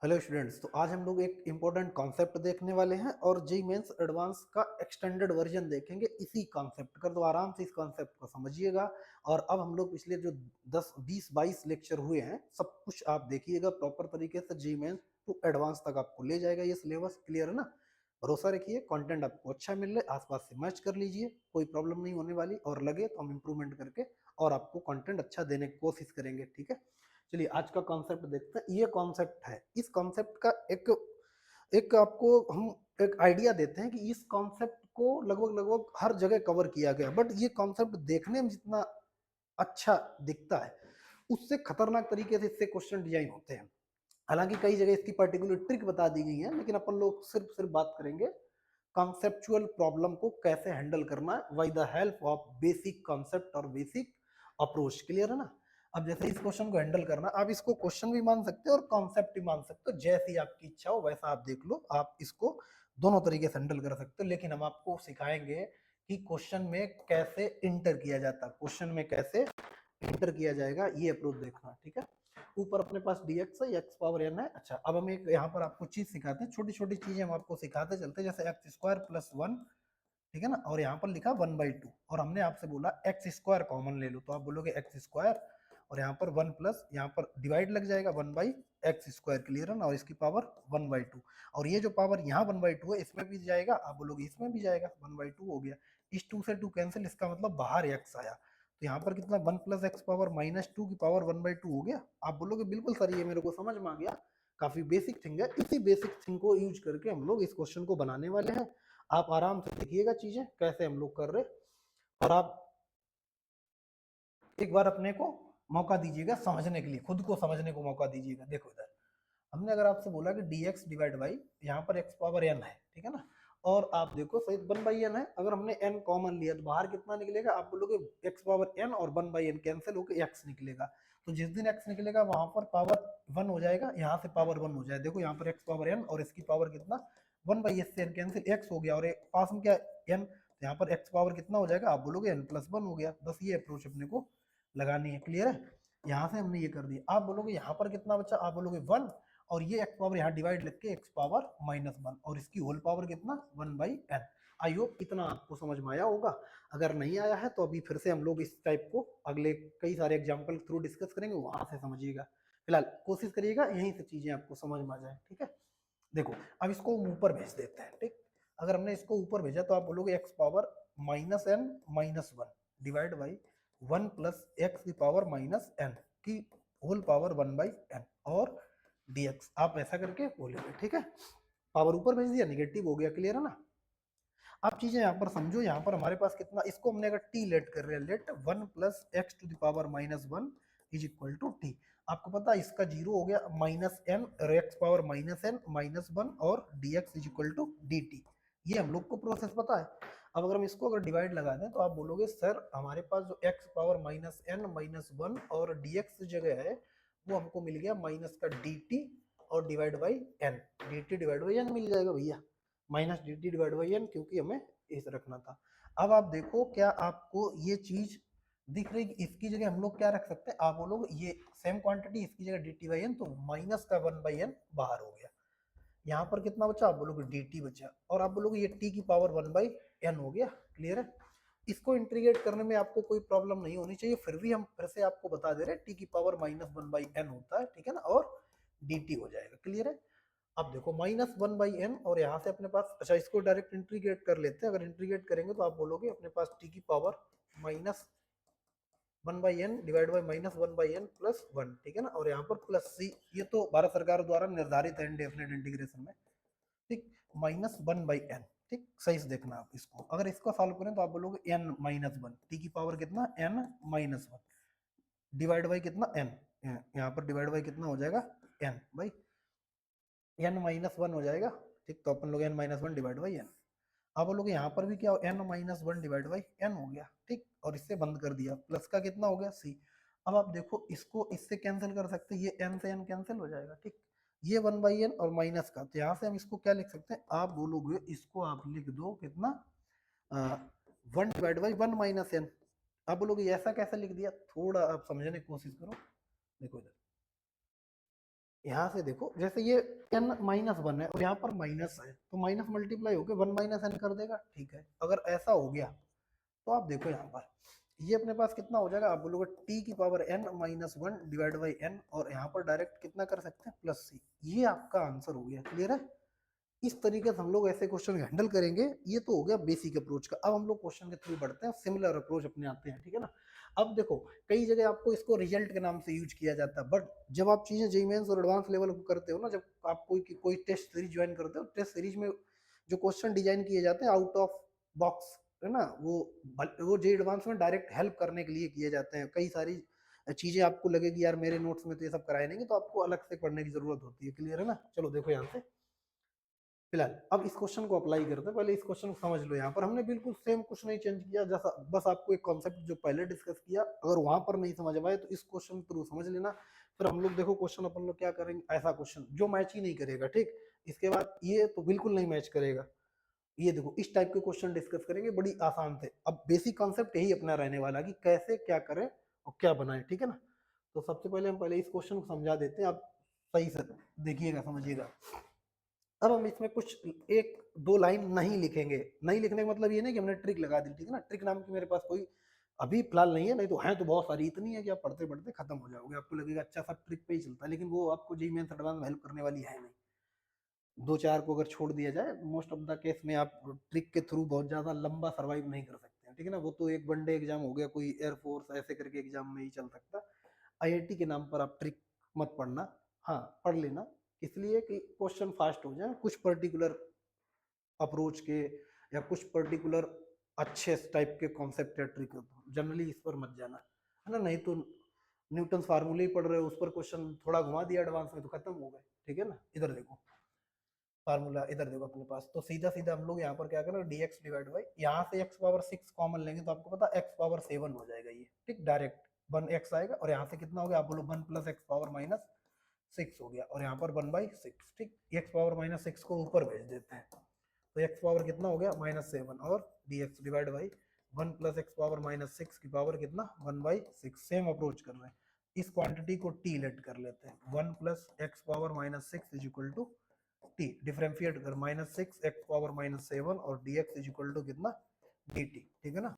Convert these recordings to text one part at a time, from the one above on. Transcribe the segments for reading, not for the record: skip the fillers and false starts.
Hello students. तो आज हम लोग एक इम्पोर्टेंट कॉन्सेप्ट देखने वाले हैं और जेई मेंस एडवांस का एक्सटेंडेड वर्जन देखेंगे इसी कॉन्सेप्ट का। तो आराम से इस कॉन्सेप्ट को समझिएगा। और अब हम लोग पिछले जो 10 20 22 लेक्चर हुए हैं सब कुछ आप देखिएगा प्रॉपर तरीके से। जेई मेंस टू एडवांस तक आपको ले जाएगा ये सिलेबस। क्लियर है ना? भरोसा रखिए, कंटेंट आपको अच्छा मिल रहा है, आसपास से मैच कर लीजिए, कोई प्रॉब्लम नहीं होने वाली। और लगे तो हम इम्प्रूवमेंट करके और आपको कंटेंट अच्छा देने की कोशिश करेंगे। ठीक है, चलिए आज का कॉन्सेप्ट देखते हैं। ये कॉन्सेप्ट है, इस कॉन्सेप्ट का एक एक आपको हम एक आइडिया देते हैं कि इस कॉन्सेप्ट को लगभग लगभग हर जगह कवर किया गया, बट ये कॉन्सेप्ट देखने में जितना अच्छा दिखता है उससे खतरनाक तरीके से इससे क्वेश्चन डिजाइन होते हैं। हालांकि कई जगह इसकी पर्टिकुलर ट्रिक बता दी गई है, लेकिन अपन लोग सिर्फ सिर्फ बात करेंगे कॉन्सेप्चुअल प्रॉब्लम को कैसे हैंडल करना है by the help of basic concept और बेसिक अप्रोच। क्लियर है ना? अब जैसे इस क्वेश्चन को हैंडल करना, आप इसको क्वेश्चन भी मान सकते हो और कॉन्सेप्ट भी मान सकते हो, जैसी आपकी इच्छा हो वैसा आप देख लो। आप इसको दोनों तरीके से हैंडल कर सकते हो, लेकिन हम आपको सिखाएंगे कि क्वेश्चन में कैसे इंटर किया जाता है, क्वेश्चन में कैसे इंटर किया जाएगा, ये अप्रोच देखना। ठीक है, ऊपर अपने पास dx है, x पावर n है। अच्छा, अब हम एक यहाँ पर आपको चीज सिखाते हैं, छोटी छोटी चीजें हम आपको सिखाते चलते हैं। जैसे एक्स स्क्वायर प्लस वन, ठीक है ना, और यहाँ पर लिखा 1/2, और हमने आपसे बोला एक्स स्क्वायर कॉमन ले लो, तो आप बोलोगे एक्स स्क्वायर और यहाँ पर 1 प्लस यहाँ पर डिवाइड लग जाएगा 1/x स्क्वायर। क्लियर है ना? और इसकी पावर 1/2, और ये जो पावर यहाँ 1/2 है इसमें भी जाएगा, आप बोलोगे इसमें भी जाएगा, 1/2 हो गया। इस 2 से 2 कैंसिल, इसका मतलब बाहर x आया, तो यहाँ पर कितना 1 प्लस एक्स पावर -2 की पावर 1/2 हो गया। आप बोलोगे बिल्कुल सर, ये मेरे को समझ में आ गया, काफी बेसिक थिंग है। इसी बेसिक थिंग को यूज करके हम लोग इस क्वेश्चन को बनाने वाले हैं। आप आराम से देखिएगा चीजें कैसे हम लोग कर रहे, और आप एक बार अपने को मौका दीजिएगा समझने के लिए, खुद को समझने को मौका दीजिएगा। देखो इधर हमने अगर आपसे बोला कि dx डिवाइड बाई यहाँ पर x पावर n है, ठीक है ना, और आप देखो सही 1/n है, अगर हमने n कॉमन लिया तो बाहर कितना निकलेगा? आप बोलोगे x पावर n और 1/n कैंसिल होकर x निकलेगा। तो जिस दिन x निकलेगा वहां पर पावर 1 हो जाएगा, यहाँ से पावर 1 हो जाएगा। देखो यहाँ पर x पावर n और इसकी पावर कितना 1/s से n कैंसिल, x हो गया, और पास में क्या n, तो यहाँ पर x पावर कितना हो जाएगा? आप बोलोगे n प्लस 1 हो गया। बस ये अप्रोच अपने को लगानी है। क्लियर है? यहाँ से हमने ये कर दिया। आप बोलोगे यहाँ पर कितना बचा? आप बोलोगे 1, और ये x पावर यहाँ डिवाइड लेके x पावर -1, और इसकी होल पावर कितना 1/n। आई होप इतना आपको समझ में आया होगा। अगर नहीं आया है तो अभी फिर से हम लोग इस टाइप को अगले कई सारे एग्जाम्पल थ्रू डिस्कस करेंगे, वहां से समझिएगा। फिलहाल कोशिश करिएगा यहीं से चीजें आपको समझ में आ जाए। ठीक है, देखो अब इसको ऊपर भेज देते हैं। ठीक, अगर हमने इसको ऊपर भेजा तो आप बोलोगे x power -n-1 divide by 1 plus x की पावर -n की होल पावर 1/n और dx। आप ऐसा करके बोलेंगे। ठीक है, पावर ऊपर भेज दिया, निगेटिव हो गया। क्लियर है ना? आप चीजें यहाँ पर समझो। यहाँ पर हमारे पास कितना, इसको हमने अगर t लेट कर रहे हैं, let 1 plus x to the power -1 is equal to t. आपको पता है इसका जीरो हो गया, -n और x पावर -n -1 और dx is equal to dt। ये हम लोग को प्रोसेस पता है। अब अगर हम इसको अगर डिवाइड लगा दें तो आप बोलोगे सर हमारे पास जो x पावर -n -1 और dx जगह है वो हमको मिल गया माइनस का dt और divide by n, dt divide by n मिल जाएगा भैया, -dt डिवाइड बाई n, क्योंकि हमें इस रखना था। अब आप देखो क्या आपको ये चीज दिख रही कि इसकी जगह हम लोग क्या रख सकते हैं? आप बोलोगे ये सेम क्वांटिटी, इसकी जगह dt बाई n, तो माइनस का 1/n बाहर हो गया। यहाँ पर कितना बचा? आप बोलोगे dt बचा, और आप बोलोगे ये t की पावर 1/n हो गया। क्लियर है? इसको इंटीग्रेट करने में आपको कोई प्रॉब्लम नहीं होनी चाहिए, फिर भी हम फिर से आपको बता दे रहे हैं t की पावर -1/n होता है। ठीक है ना, और dt हो जाएगा। क्लियर है? अब देखो -1/n, और यहाँ से अपने पास, अच्छा इसको डायरेक्ट इंटीग्रेट कर लेते हैं। अगर इंटीग्रेट करेंगे तो आप बोलोगे अपने पास t की power -1/n divide by -1/n plus 1। ठीक है ना, और यहाँ पर प्लस c, ये तो भारत सरकार द्वारा निर्धारित है इंडेफिनेट इंटीग्रेशन में। ठीक, -1/n। ठीक, सही से देखना आप इसको। अगर इसको सॉल्व करें तो आप बोलोगे n-1, टी की पावर कितना n-1 डिवाइड बाई कितना n, यहाँ पर डिवाइड बाई कितना हो जाएगा n बाई n-1 हो जाएगा। ठीक, तो अपन लोग n-1 डिवाइड बाई n। आप बोलोगे यहाँ पर भी क्या हो, n-1 डिवाइड बाई n हो गया। ठीक, और इससे बंद कर दिया, प्लस का कितना हो गया c। अब आप देखो इसको इससे कैंसिल कर सकते हैं, ये n से n कैंसिल हो जाएगा। ठीक, ये 1/n और माइनस का, तो यहाँ से हम इसको क्या लिख सकते हैं? आप बोलोगे इसको आप लिख दो कितना, 1 डिवाइड बाई 1 माइनस n। आप बोलोगे ऐसा कैसे लिख दिया? थोड़ा आप समझने की कोशिश करो। देखो इधर यहाँ से देखो जैसे ये n माइनस वन है और यहाँ पर माइनस है, तो माइनस मल्टीप्लाई होकर वन माइनस एन कर देगा, ठीक है। अगर ऐसा हो गया तो आप देखो यहाँ पर ये अपने पास कितना हो जाएगा, आप बोलोगे टी की power n minus one divide by n, और यहाँ पर डायरेक्ट कितना कर सकते हैं प्लस सी। ये आपका आंसर हो गया, क्लियर है। इस तरीके से हम लोग ऐसे क्वेश्चन हैंडल करेंगे। ये तो हो गया बेसिक अप्रोच का। अब हम लोग क्वेश्चन के थ्रू बढ़ते हैं, सिमिलर अप्रोच अपने आते हैं, ठीक है ना। अब देखो कई जगह आपको इसको रिजल्ट के नाम से यूज किया जाता है, बट जब आप चीजें जेईई मेंस और एडवांस लेवल को करते हो ना, जब आप कोई टेस्ट सीरीज ज्वाइन करते हो, टेस्ट सीरीज में जो क्वेश्चन डिजाइन किए जाते हैं आउट ऑफ बॉक्स, है ना, वो जेईई एडवांस में डायरेक्ट हेल्प करने के लिए किए जाते हैं। कई सारी चीजें आपको लगेगी यार मेरे नोट्स में तो ये सब कराए नहीं, तो आपको अलग से पढ़ने की जरूरत होती है, क्लियर है ना। चलो देखो यहाँ से फिलहाल अब इस क्वेश्चन को अप्लाई करते हैं। पहले इस क्वेश्चन को समझ लो। यहाँ पर हमने बिल्कुल सेम कुछ नहीं चेंज किया, जैसा बस आपको एक कॉन्सेप्ट जो पहले डिस्कस किया, अगर वहां पर नहीं समझ पाए तो इस क्वेश्चन थ्रू समझ लेना। फिर हम लोग देखो क्वेश्चन अपन लोग क्या करेंगे, ऐसा क्वेश्चन जो मैच ही नहीं करेगा, ठीक। इसके बाद ये तो बिल्कुल नहीं मैच करेगा। ये देखो इस टाइप के क्वेश्चन डिस्कस करेंगे बड़ी आसान थे। अब बेसिक कॉन्सेप्ट यही अपना रहने वाला कि कैसे क्या करें और क्या बनाए, ठीक है ना। तो सबसे पहले हम पहले इस क्वेश्चन को समझा देते हैं, आप सही से देखिएगा समझिएगा। अब हम इसमें कुछ एक दो लाइन नहीं लिखेंगे। नहीं लिखने का मतलब ये नहीं कि हमने ट्रिक लगा दी, ठीक है ना। ट्रिक नाम की मेरे पास कोई अभी फिलहाल नहीं है, नहीं तो है तो बहुत सारी, इतनी है कि आप पढ़ते पढ़ते खत्म हो जाओगे, आपको लगेगा अच्छा सब ट्रिक पे ही चलता है, लेकिन वो आपको जेईई मेंस एडवांस में हेल्प करने वाली है नहीं। दो चार को अगर छोड़ दिया जाए, मोस्ट ऑफ द केस में आप ट्रिक के थ्रू बहुत ज्यादा लंबा सर्वाइव नहीं कर सकते हैं, ठीक है ना। वो तो एक वनडे एग्जाम हो गया, कोई एयरफोर्स ऐसे करके एग्जाम में ही चल सकता। आईआईटी के नाम पर आप ट्रिक मत पढ़ना, हाँ पढ़ लेना, इसलिए कि क्वेश्चन फास्ट हो जाए कुछ पर्टिकुलर अप्रोच के या कुछ पर्टिकुलर अच्छे टाइप के कॉन्सेप्ट या ट्रिक। जनरली इस पर मत जाना, है ना, नहीं तो न्यूटन फार्मूले ही पढ़ रहे हो, उस पर क्वेश्चन थोड़ा घुमा दिया एडवांस में तो खत्म हो गए, ठीक है ना। इधर देखो फार्मूला, इधर देखो अपने पास, तो सीधा सीधा हम लोग यहाँ पर क्या करें, dx डिवाइड बाई, यहाँ से x पावर 6 कॉमन लेंगे तो आपको पता x पावर 7 हो जाएगा ये, ठीक। डायरेक्ट 1x आएगा और यहाँ से कितना हो गया, आप बोलो 1 प्लस एक्स पावर माइनस 6 हो गया, और यहाँ पर 1/6, ठीक। x पावर माइनस 6 को ऊपर भेज देते हैं, तो x पावर कितना हो गया -7, और dx divide by 1 plus x power minus 6 की पावर कितना 1/6। सेम अप्रोच कर रहे हैं, इस क्वांटिटी को t लेट कर लेते हैं, 1 plus x power minus 6 is equal to t, differentiate कर -6 एक्स पावर -7 और dx इज इक्वल टू कितना dt, ठीक है ना।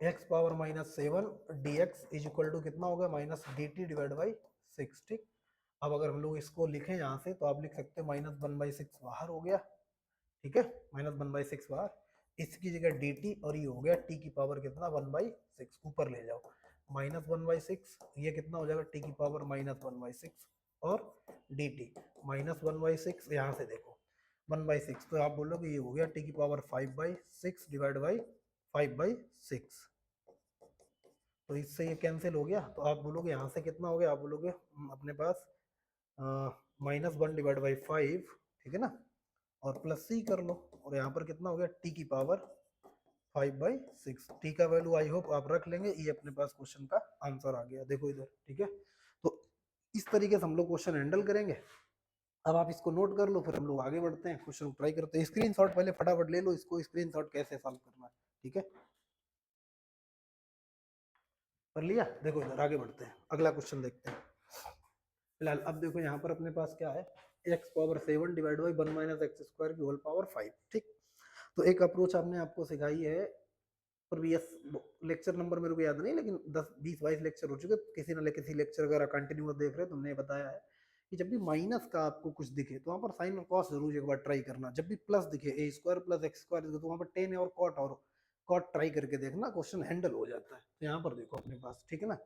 x power -7 dx is equal to कितना होगा -dt डिवाइड बाई 6, ठीक। अब अगर हम लोग इसको लिखें यहाँ से तो आप लिख सकते हैं -1/6 बाहर हो गया, ठीक है, -1/6 बाहर, इसकी जगह dt, और ये हो गया t की पावर कितना 1/6, ऊपर ले जाओ -1/6, ये कितना हो जाएगा t की पावर -1/6, और dt -1/6, यहाँ से देखो 1/6, तो आप बोलोगे ये हो गया t की पावर 5/6 डिवाइड बाई 5/6, तो इससे ये कैंसिल हो गया, तो आप बोलोगे यहाँ से कितना हो गया, आप बोलोगे अपने पास -1 डिवाइड बाई 5, ठीक है ना, और प्लस सी कर लो, और यहाँ पर कितना हो गया टी की पावर 5/6। टी का वैल्यू आई होप आप रख लेंगे, ये अपने पास क्वेश्चन का आंसर आ गया, देखो इधर, ठीक है। तो इस तरीके से हम लोग क्वेश्चन हैंडल करेंगे। अब आप इसको नोट कर लो, फिर हम लोग आगे बढ़ते हैं, क्वेश्चन ट्राई करते हैं। स्क्रीनशॉट पहले फटाफट ले लो इसको, स्क्रीनशॉट कैसे सॉल्व करना है, ठीक है। कर लिया, देखो इधर आगे बढ़ते हैं, अगला क्वेश्चन देखते हैं। फिलहाल अब देखो यहाँ पर अपने पास क्या है, x power 7 divide by 1 minus x square की होल पावर 5, ठीक। तो एक अप्रोच आपने आपको सिखाई है प्रीवियस लेक्चर, नंबर मेरे को याद नहीं, लेकिन 10 20 22 लेक्चर हो चुके, किसी न किसी लेक्चर अगर कंटिन्यूअस देख रहे हो, तुमने बताया है कि जब भी माइनस का आपको कुछ दिखे तो वहां पर साइन और कॉस जरूर एक बार ट्राई करना। जब भी प्लस दिखे ए स्क्वायर प्लस एक्स स्क्वायर दिखे तो वहां पर टेन और कॉट ट्राई करके देखना, क्वेश्चन हैंडल हो जाता है। तो यहाँ पर देखो अपने पास, ठीक है ना।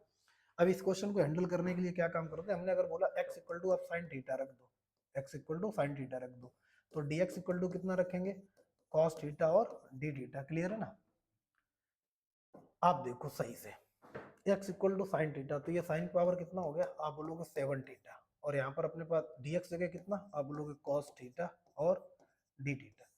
अब इस क्वेश्चन को हैंडल करने के लिए क्या काम करते हैं, हमने अगर बोला x इक्वल टू आप साइन थीटा रख दो, x equal to sine theta रख दो, तो dx इक्वल टू कितना रखेंगे cos थीटा और d थीटा, क्लियर है ना। आप देखो सही से, x equal to sine theta, तो ये साइन पावर कितना हो गया, आप बोलोगे 7 थीटा, और यहाँ पर अपने पास dx जगह कितना, आप बोलोगे cos थीटा और d थीटा।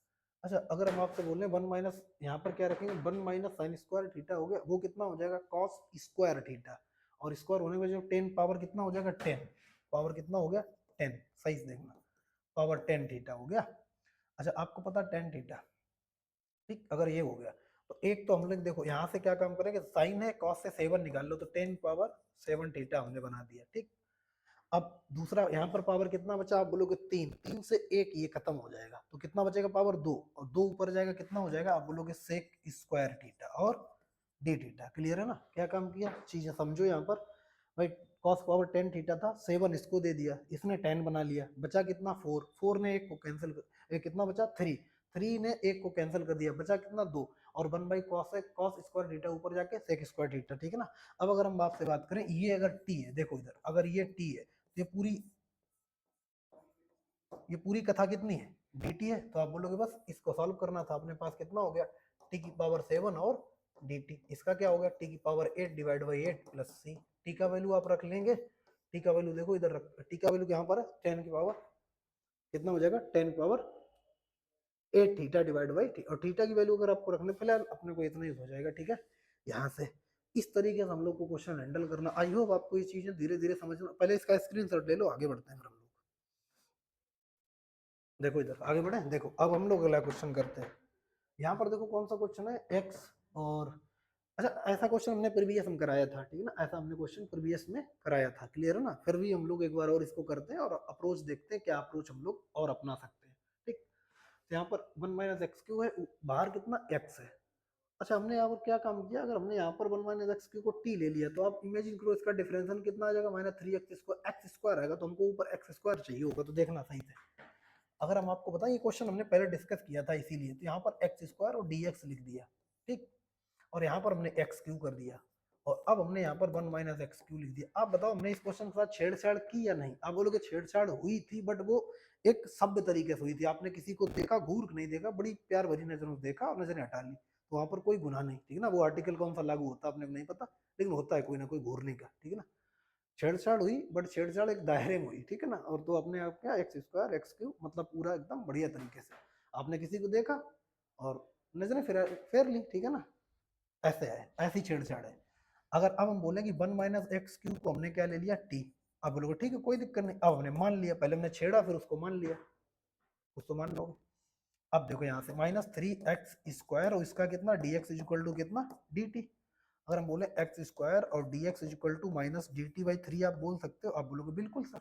अच्छा अगर हम आपसे बोले 1 माइनस, यहाँ पर क्या रखेंगे 1 माइनस साइन स्क्वायर थीटा हो गया, वो कितना हो जाएगा cos स्क्वायर थीटा, और स्क्वायर होने की वजह से 10 पावर कितना हो जाएगा 10, पावर कितना हो गया 10, सही से देखना, पावर 10 थीटा हो गया। अच्छा आपको पता 10 थीटा, ठीक, अगर ये हो गया तो एक तो हम लोग देखो यहाँ से क्या काम करेंगे, साइन है, कॉस से 7 निकाल लो, तो 10 पावर 7 थीटा हमने बना दिया, ठीक। अब दूसरा यहाँ पर पावर कितना बचा, आप बोलोगे 3, 3 से 1 ये खत्म हो जाएगा, तो कितना बचेगा पावर 2, और 2 ऊपर जाएगा कितना हो जाएगा, आप बोलोगे सेक स्क्वायर थीटा और डी थीटा। क्लियर है ना, क्या काम किया, चीजें समझो यहाँ पर। भाई कॉस पावर 10 थीटा था, 7 इसको दे दिया, इसने 10 बना लिया, बचा कितना 4, 4 ने एक को कैंसिल कर, कितना बचा 3, 3 ने एक को कैंसिल कर दिया, बचा कितना 2, और 1/cos cos स्क्वायर थीटा ऊपर जाके सेक स्क्वायर थीटा। ठीक है ना। अब अगर हम आपसे बात करें, ये अगर टी है, देखो इधर अगर ये टी है, ये पूरी कथा कितनी है, dt है, तो आप बोलोगे बस इसको सॉल्व करना था, अपने पास कितना हो गया t की पावर 7 और dt, इसका क्या हो गया t की power 8 divide by 8 plus c। t का वैल्यू आप रख लेंगे, t का वैल्यू देखो इधर रख, t का वैल्यू यहाँ पर है 10 की पावर कितना हो जाएगा 10 की power 8 theta divide by T, और थीटा की वैल्यू अगर आपको रखने, फिलहाल अपने को इतना ही हो जाएगा। ठीक है, यहाँ से इस तरीके से हम लोग को क्वेश्चन हैंडल करना। आई होप आपको ये चीजें धीरे धीरे समझना, पहले इसका स्क्रीनशॉट ले लो, आगे बढ़ते हैं फिर हम लोग। देखो इधर आगे बढ़े, देखो अब हम लोग अगला क्वेश्चन करते हैं। यहाँ पर देखो कौन सा क्वेश्चन है, एक्स और, अच्छा ऐसा क्वेश्चन हमने प्रीवियस में कराया था, ठीक है ना, ऐसा हमने क्वेश्चन प्रीवियस में कराया था। क्लियर है ना, फिर भी हम लोग एक बार और इसको करते हैं और अप्रोच देखते हैं क्या अप्रोच हम लोग और अपना सकते हैं। ठीक, तो यहाँ पर 1 माइनस एक्स क्यू है, बाहर कितना एक्स है। अच्छा हमने यहाँ पर क्या काम किया, अगर हमने यहाँ पर 1 माइनस एक्स क्यू को टी ले लिया, तो आप इमेजिन करो इसका डिफरेंशियल कितना आ जाएगा, -3 एक्स स्क्वायर आएगा, तो हमको ऊपर एक्स स्क्वायर चाहिए होगा, तो देखना सही से। अगर हम आपको बताएं, ये क्वेश्चन हमने पहले डिस्कस किया था, इसीलिए तो यहाँ पर एक्स स्क्वायर और dx लिख दिया। ठीक, और यहाँ पर हमने एक्स क्यू कर दिया, और अब हमने यहाँ पर 1 माइनस एक्स क्यू लिख दिया। आप बताओ हमने इस क्वेश्चन के साथ छेड़छाड़ की या नहीं। आप बोलोगे छेड़छाड़ हुई थी, बट वो एक सभ्य तरीके से हुई थी, आपने किसी को देखा, घूर नहीं देखा, बड़ी प्यार भरी नजरों से देखा और नजरें हटा ली, तो वहां पर कोई गुनाह नहीं। ठीक है ना, वो आर्टिकल कौन सा लागू होता है अपने को नहीं पता, लेकिन होता है कोई ना कोई घूरने का। ठीक है ना, छेड़छाड़ हुई, बट छेड़छाड़ एक दायरे में हुई। ठीक है ना, और तो अपने आप क्या एक्स स्क्वायर एक्स क्यू, मतलब पूरा एकदम बढ़िया तरीके से आपने किसी को देखा और नजरें फेर ली। ठीक है ना, ऐसे है, ऐसी छेड़छाड़ है। अगर अब हम बोले कि 1 माइनस एक्स क्यू को हमने क्या ले लिया टी, अब बोलोगे ठीक है कोई दिक्कत नहीं, अब हमने मान लिया, पहले हमने छेड़ा फिर उसको मान लिया, उसको मान लो। अब देखो यहाँ से -3x² और इसका कितना dx इक्वल टू कितना dt। अगर हम बोले एक्स स्क्वायर और dx इक्वल टू -dt/3 आप बोल सकते हो, आप बोलोगे बिल्कुल सर।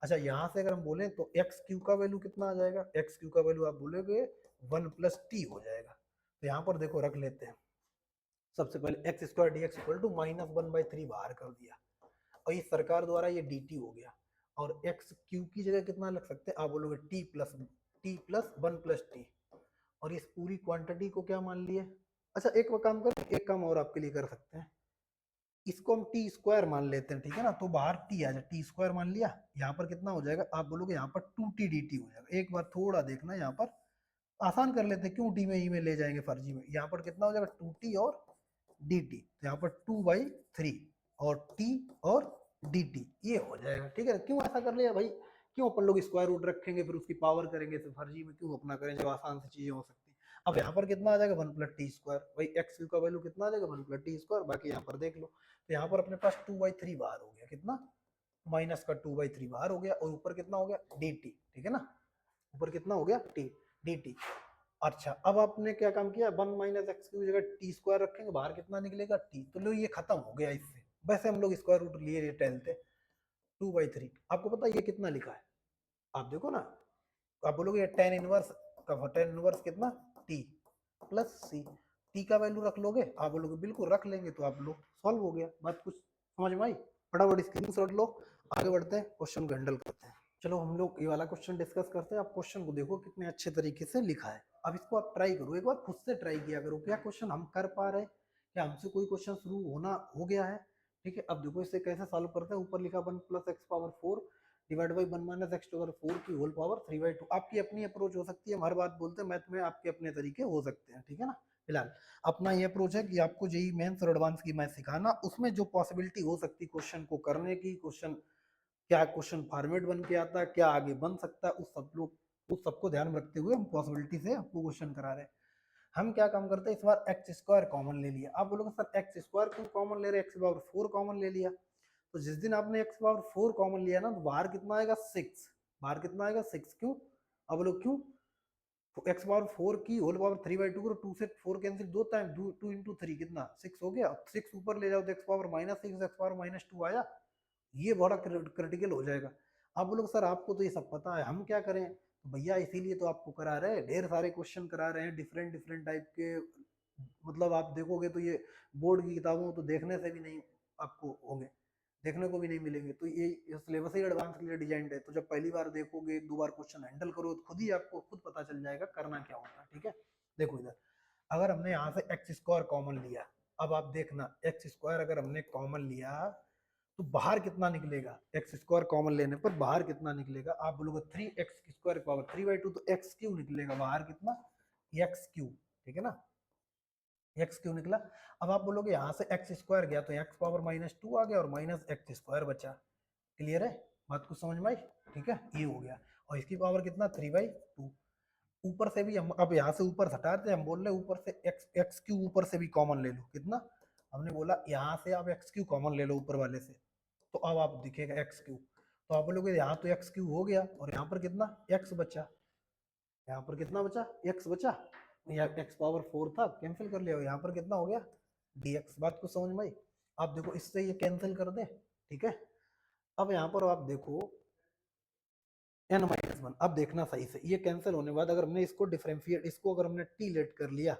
अच्छा यहाँ से अगर हम बोले तो एक्स क्यू का वैल्यू कितना आ जाएगा, एक्स क्यू का वैल्यू आप बोलोगे 1 + t हो जाएगा। तो यहाँ पर देखो रख लेते हैं, सबसे पहले x² dx इक्वल टू -1/3 बाहर कर दिया, और ये सरकार द्वारा ये dt हो गया, और एक्स क्यू की जगह कितना लग सकते हैं, आप बोलोगे t+1 + t, और इस पूरी क्वांटिटी को क्या मान लिए। अच्छा एक काम कर, एक काम और आपके लिए कर सकते हैं, इसको हम टी स्क्वायर मान लेते हैं। ठीक है ना, तो बाहर टी आ जाए, टी स्क्वायर मान लिया, यहाँ पर कितना हो जाएगा, आप बोलोगे यहाँ पर 2t dt हो जाएगा। एक बार थोड़ा देखना, यहाँ पर आसान कर लेते हैं, क्यों टी में ई में ले जाएंगे फर्जी में, यहाँ पर कितना हो जाएगा 2t और dt, तो यहाँ पर 2/3 और t और dt ये हो जाएगा। ठीक है, क्यों ऐसा कर लिया भाई, क्यों अपन लोग स्क्वायर रूट रखेंगे फिर उसकी पावर करेंगे, तो फर्जी में क्यों अपना करें जब आसान से चीजें हो सकती है। अब यहाँ पर कितना आ जाएगा 1 + t², भाई एक्स का वैल्यू कितना आ जाएगा 1 + t², बाकी यहाँ पर देख लो, तो यहाँ पर अपने पास 2/3 बाहर हो गया, कितना माइनस का 2/3 बाहर हो गया, और ऊपर कितना हो गया dt। ठीक है ना, ऊपर कितना हो गया t dt। अच्छा अब आपने क्या काम किया, 1 माइनस एक्स की जगह t² रखेंगे, बाहर कितना निकलेगा t, तो लो ये खत्म हो गया इससे। वैसे हम लोग स्क्वायर रूट लिए टहलते 2/3, आपको पता है ये कितना लिखा है, आप देखो ना, आप बोलोगे tan इनवर्स का, tan इनवर्स कितना t प्लस c, t का वैल्यू रख लोगे, आप बोलोगे बिल्कुल रख लेंगे, तो आप लोग सॉल्व हो गया, बात कुछ समझ में आई। फटाफट स्क्रीनशॉट लो, आगे बढ़ते हैं, क्वेश्चन को हैंडल करते हैं। चलो हम लोग ये वाला क्वेश्चन डिस्कस करते हैं। आप क्वेश्चन को देखो कितने अच्छे तरीके से लिखा है, अब इसको आप ट्राई करो, एक बार खुद से ट्राई किया करो, क्या क्वेश्चन हम कर पा रहे हैं, क्या हमसे कोई क्वेश्चन शुरू होना हो गया है। ठीक है, अब देखो इसे कैसे सॉल्व करते हैं, ऊपर लिखा 1 + x⁴ divide by 1 minus x⁴ की होल पावर 3/2। आपकी अपनी अप्रोच हो सकती है, हम हर बात बोलते हैं मैथ में, आपके अपने तरीके हो सकते हैं। ठीक है ना, फिलहाल अपना ये अप्रोच है कि आपको जेई मेंस और एडवांस की मैथ सिखाना, उसमें जो पॉसिबिलिटी हो सकती है क्वेश्चन को करने की, क्वेश्चन क्या क्वेश्चन फॉर्मेट बन के आता है, क्या आगे बन सकता है, उस सबको ध्यान में रखते हुए हम पॉसिबिलिटी से आपको क्वेश्चन करा रहे हैं। हम क्या काम करते हैं, इस बार x² कॉमन ले लिया। आप बोलोगे सर x² क्यों कॉमन ले रहे, x⁴ कॉमन ले लिया, तो जिस दिन आपने x⁴ कॉमन लिया ना, तो बाहर कितना आएगा 6, बाहर कितना आएगा 6, क्यों, अब बोलो क्यों, x⁴ की होल पावर 3/2 करो, 2 से 4 कैंसिल, 2 टाइम 2 × 3 कितना 6 हो गया, 6 ऊपर ले जाओ तो x⁻−6 x⁻−2 आया, ये बड़ा क्रिटिकल हो जाएगा। आप बोलोगे सर आपको तो ये सब पता है, हम क्या करें? तो भैया इसीलिए तो आपको करा रहे हैं, ढेर सारे क्वेश्चन करा रहे हैं डिफरेंट डिफरेंट टाइप के। मतलब आप देखोगे तो ये बोर्ड की किताबों तो देखने से भी नहीं आपको होंगे, देखने को भी नहीं मिलेंगे। तो ये सिलेबस ही एडवांस के लिए डिजाइन है। तो जब पहली बार देखोगे, एक दो बार क्वेश्चन हैंडल करो, तो खुद ही आपको खुद पता चल जाएगा करना क्या होता है। ठीक है, देखो इधर अगर हमने यहाँ से एक्स स्क्वायर कॉमन लिया, अब आप देखना एक्स स्क्वायर अगर हमने कॉमन लिया तो बाहर कितना निकलेगा? एक्स स्क्वायर कॉमन लेने पर बाहर कितना निकलेगा? आप बोलोगे 3x स्क्वायर पावर 3/2, तो एक्स क्यू निकलेगा बाहर कितना? X Q. ठीक है ना, एक्स क्यू निकला। अब आप बोलोगे यहाँ से एक्स स्क्वायर गया तो एक्स पावर -2 आ गया और माइनस एक्स स्क्वायर बचा। क्लियर है, बात को समझ में आई? ठीक है, ये हो गया। और इसकी पावर कितना? 3/2। ऊपर से भी हम अब यहाँ से ऊपर हटाते हैं, हम बोल रहे हैं ऊपर से एक्स एक्स क्यू ऊपर से भी कॉमन ले लो। कितना? हमने बोला यहाँ से आप एक्स क्यू कॉमन ले लो ऊपर वाले से, तो अब आप दिखेगा एक्स क्यू। तो आप बोलोगे यहाँ तो एक्स क्यू हो गया और यहाँ पर कितना? एक्स बचा। यहाँ पर कितना बचा? एक्स बचा। यहाँ एक्स पावर 4 था, कैंसिल कर लिया, यहाँ पर कितना हो गया? dx। बात को समझ में आई? आप देखो इससे ये कैंसिल कर दे। ठीक है, अब यहाँ पर आप देखो n-1। अब देखना सही से, ये कैंसिल होने के बाद अगर हमने इसको डिफरेंशिएट, इसको अगर हमने t लेट कर लिया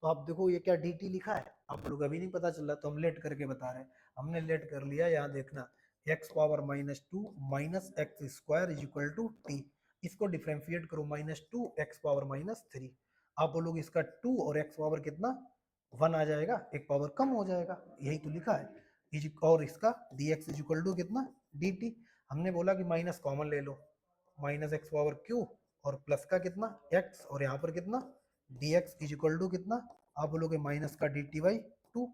तो आप देखो ये क्या dt लिखा है, आप लोग अभी नहीं पता चल रहा तो हम लेट करके बता रहे हैं। हमने लेट कर लिया, यहाँ देखना x power -2 minus x square is equal to t. इसको डिफरेंशिएट करो, -2 x पावर -3। आप बोलोगे इसका 2 और x पावर कितना? 1 आ जाएगा, एक पावर कम हो जाएगा, यही तो लिखा है। और इसका dx इज इक्वल टू कितना? dt। हमने बोला कि माइनस कॉमन ले लो, माइनस एक्स पावर क्यू और प्लस का कितना? एक्स, और यहाँ पर कितना? dx इज इक्वल टू कितना? आप बोलोगे माइनस का dt/2।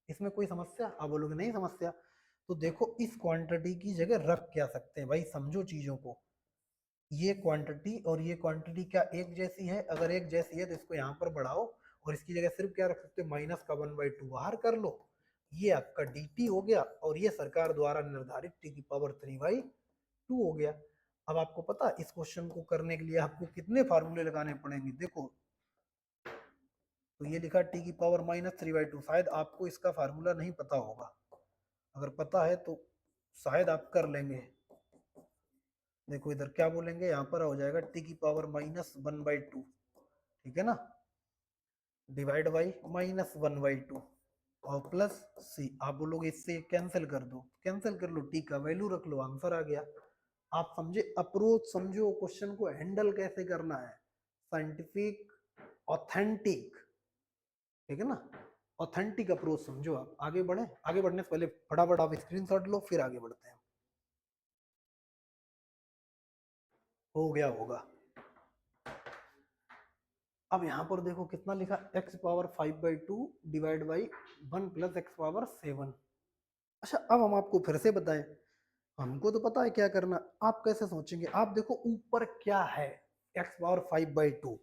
इसमें कोई समस्या? आप बोलोगे नहीं समस्या। तो देखो इस क्वांटिटी की जगह रख क्या सकते हैं भाई, समझो चीजों को। ये क्वांटिटी और ये क्वांटिटी क्या एक जैसी है? अगर एक जैसी है तो इसको यहाँ पर बढ़ाओ और इसकी जगह सिर्फ क्या रख सकते हो? माइनस का 1/2 बाहर कर लो। ये आपका dt हो गया और ये सरकार द्वारा निर्धारित t की पावर 3/2 हो गया। अब आपको पता इस क्वेश्चन को करने के लिए आपको कितने फार्मूले लगाने पड़ेंगे? देखो, तो ये लिखा t की पावर -3/2। शायद आपको इसका फार्मूला नहीं पता होगा, अगर पता है तो शायद आप कर लेंगे। देखो इधर क्या बोलेंगे, यहाँ पर हो जाएगा t की पावर -1/2। ठीक है ना, डिवाइड बाई -1/2 और प्लस c। आप बोलोगे इससे कैंसिल कर दो, कैंसिल कर लो, t का वैल्यू रख लो, आंसर आ गया। आप समझे अप्रोच, समझो क्वेश्चन को हैंडल कैसे करना है, साइंटिफिक, ऑथेंटिक। ठीक है ना, ऑथेंटिक अप्रोच समझो। आप आगे बढ़े, आगे बढ़ने से पहले फटाफट आप स्क्रीनशॉट लो, फिर आगे बढ़ते हैं। हो गया होगा। अब यहाँ पर देखो कितना लिखा, x power 5/2 divide by 1 plus x power 7। अच्छा, अब हम आपको फिर से बताएं, हमको तो पता है क्या करना, आप कैसे सोचेंगे? आप देखो ऊपर क्या है, x पावर 5/2,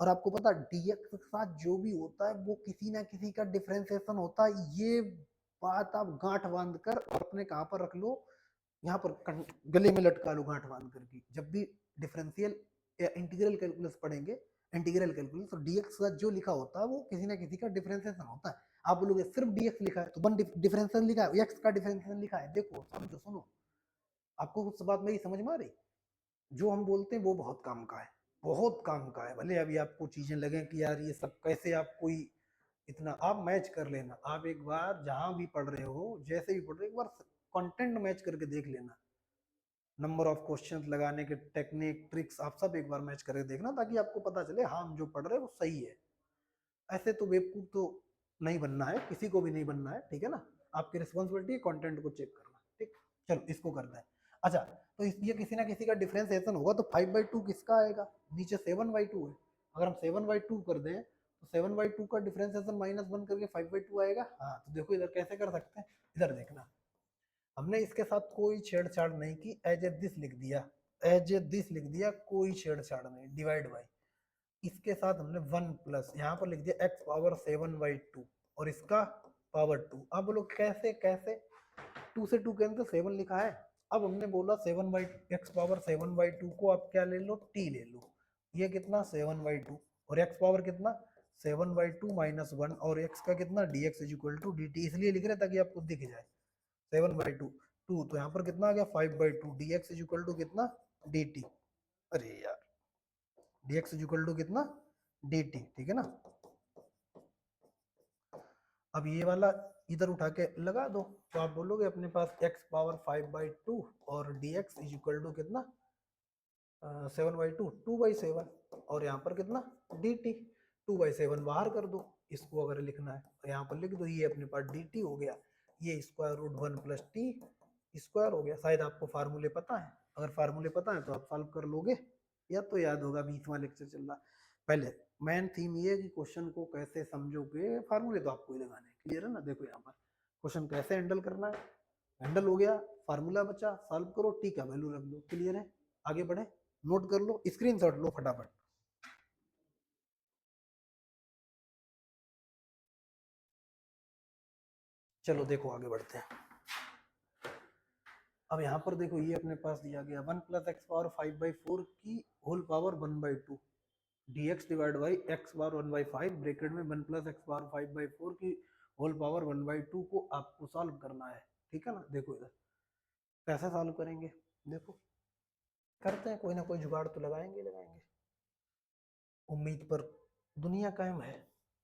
और आपको पता dx के साथ जो भी होता है वो किसी ना किसी का डिफरेंशिएशन होता है। ये बात आप गांठ बांध कर और अपने कहाँ पर रख लो, यहाँ पर गले में लटका लो गांठ बांध करके। जब भी डिफरेंशियल या इंटीग्रल कैलकुलस पढ़ेंगे, इंटीग्रल कैलकुलस, तो dx का जो लिखा होता है वो किसी ना किसी का डिफरेंशिएशन होता है। आप बोलोगे सिर्फ dx लिखा है तो वन डिफरेंशियल लिखा है, x का डिफरेंशिएशन लिखा है। देखो समझो, सुनो, आपको उस बात मेरी समझ में आ रही? जो हम बोलते हैं वो बहुत काम का है, बहुत काम का है। भले अभी आपको चीजें लगे कि यार ये सब कैसे, आप कोई इतना आप मैच कर लेना। आप एक बार जहां भी पढ़ रहे हो, जैसे भी पढ़ रहे हो, एक बार कंटेंट मैच करके देख लेना। नंबर ऑफ क्वेश्चंस लगाने के टेक्निक, ट्रिक्स, आप सब एक बार मैच करके देखना, ताकि आपको पता चले हाँ हम जो पढ़ रहे हैं वो सही है। ऐसे तो बेवकूफ तो नहीं बनना है, किसी को भी नहीं बनना है। ठीक है ना, आपकी रिस्पॉन्सिबिलिटी है कंटेंट को चेक करना। ठीक, चलो इसको करते हैं। अच्छा, तो ये किसी ना किसी का डिफरेंशिएशन होगा, तो 5/2 किसका आएगा? नीचे 7/2 है, अगर हम 7/2 कर दें तो 7/2 का डिफरेंशिएशन -1 करके 5/2 आएगा। हाँ, तो देखो इधर कैसे कर सकते हैं, इधर देखना, हमने इसके साथ कोई छेड़छाड़ नहीं की, एज ए दिस लिख दिया, एज ए दिस लिख दिया, कोई छेड़छाड़ नहीं। डिवाइड बाई, इसके साथ हमने 1 प्लस यहाँ पर लिख दिया x पावर 7/2 और इसका पावर 2। अब बोलो कैसे कैसे, 2 से 2 कैंसिल, 7 लिखा है। अब हमने बोला 7/x पावर 7/2 को आप क्या ले लो, t ले लो। ये कितना? 7/2 और x पावर कितना? 7/2 -1 और x का कितना? dx is equal to dt। इसलिए लिख रहे ताकि आपको दिख जाए 7/2। 2, तो यहाँ पर कितना आ गया 5/2, dx इज इक्वल टू कितना dt। अरे यार, dx इज इक्वल टू कितना dt, ठीक है ना। अब ये वाला इधर उठा के लगा दो, तो आप बोलोगे अपने पास x पावर 5/2 और dx इज इक्वल टू कितना 7/2, 2/7, और यहाँ पर कितना dt, 2/7 बाहर कर दो इसको अगर लिखना है, तो यहाँ पर लिख दो, ये अपने पास dt हो गया, ये square root 1 plus t square हो गया। शायद आपको फार्मूले पता है, अगर फार्मूले पता है तो आप सॉल्व कर लोगे, या तो याद होगा 20वां लेक्चर चल रहा। पहले मेन थीम ये है कि क्वेश्चन को कैसे समझोगे, फार्मूले तो आपको ही लगाने हैं, क्लियर है ना। देखो यहाँ पर क्वेश्चन कैसे हैंडल करना है, हैंडल हो गया, फार्मूला बचा, सॉल्व करो, टी का वैल्यू रख दो, क्लियर है। आगे बढ़े, नोट कर लो, स्क्रीनशॉट लो फटाफट। चलो देखो आगे बढ़ते हैं। अब यहाँ पर देखो, ये अपने पास दिया गया 1 प्लस एक्स पावर 5/4 की whole power 1/2 dx divide by x power 1/5 bracket में 1 प्लस एक्स पावर 5/4 की होल पावर 1/2 को आपको सॉल्व करना है, ठीक है ना। देखो इधर कैसे सॉल्व करेंगे, देखो करते हैं, कोई ना कोई जुगाड़ तो लगाएंगे लगाएंगे, उम्मीद पर दुनिया कायम है।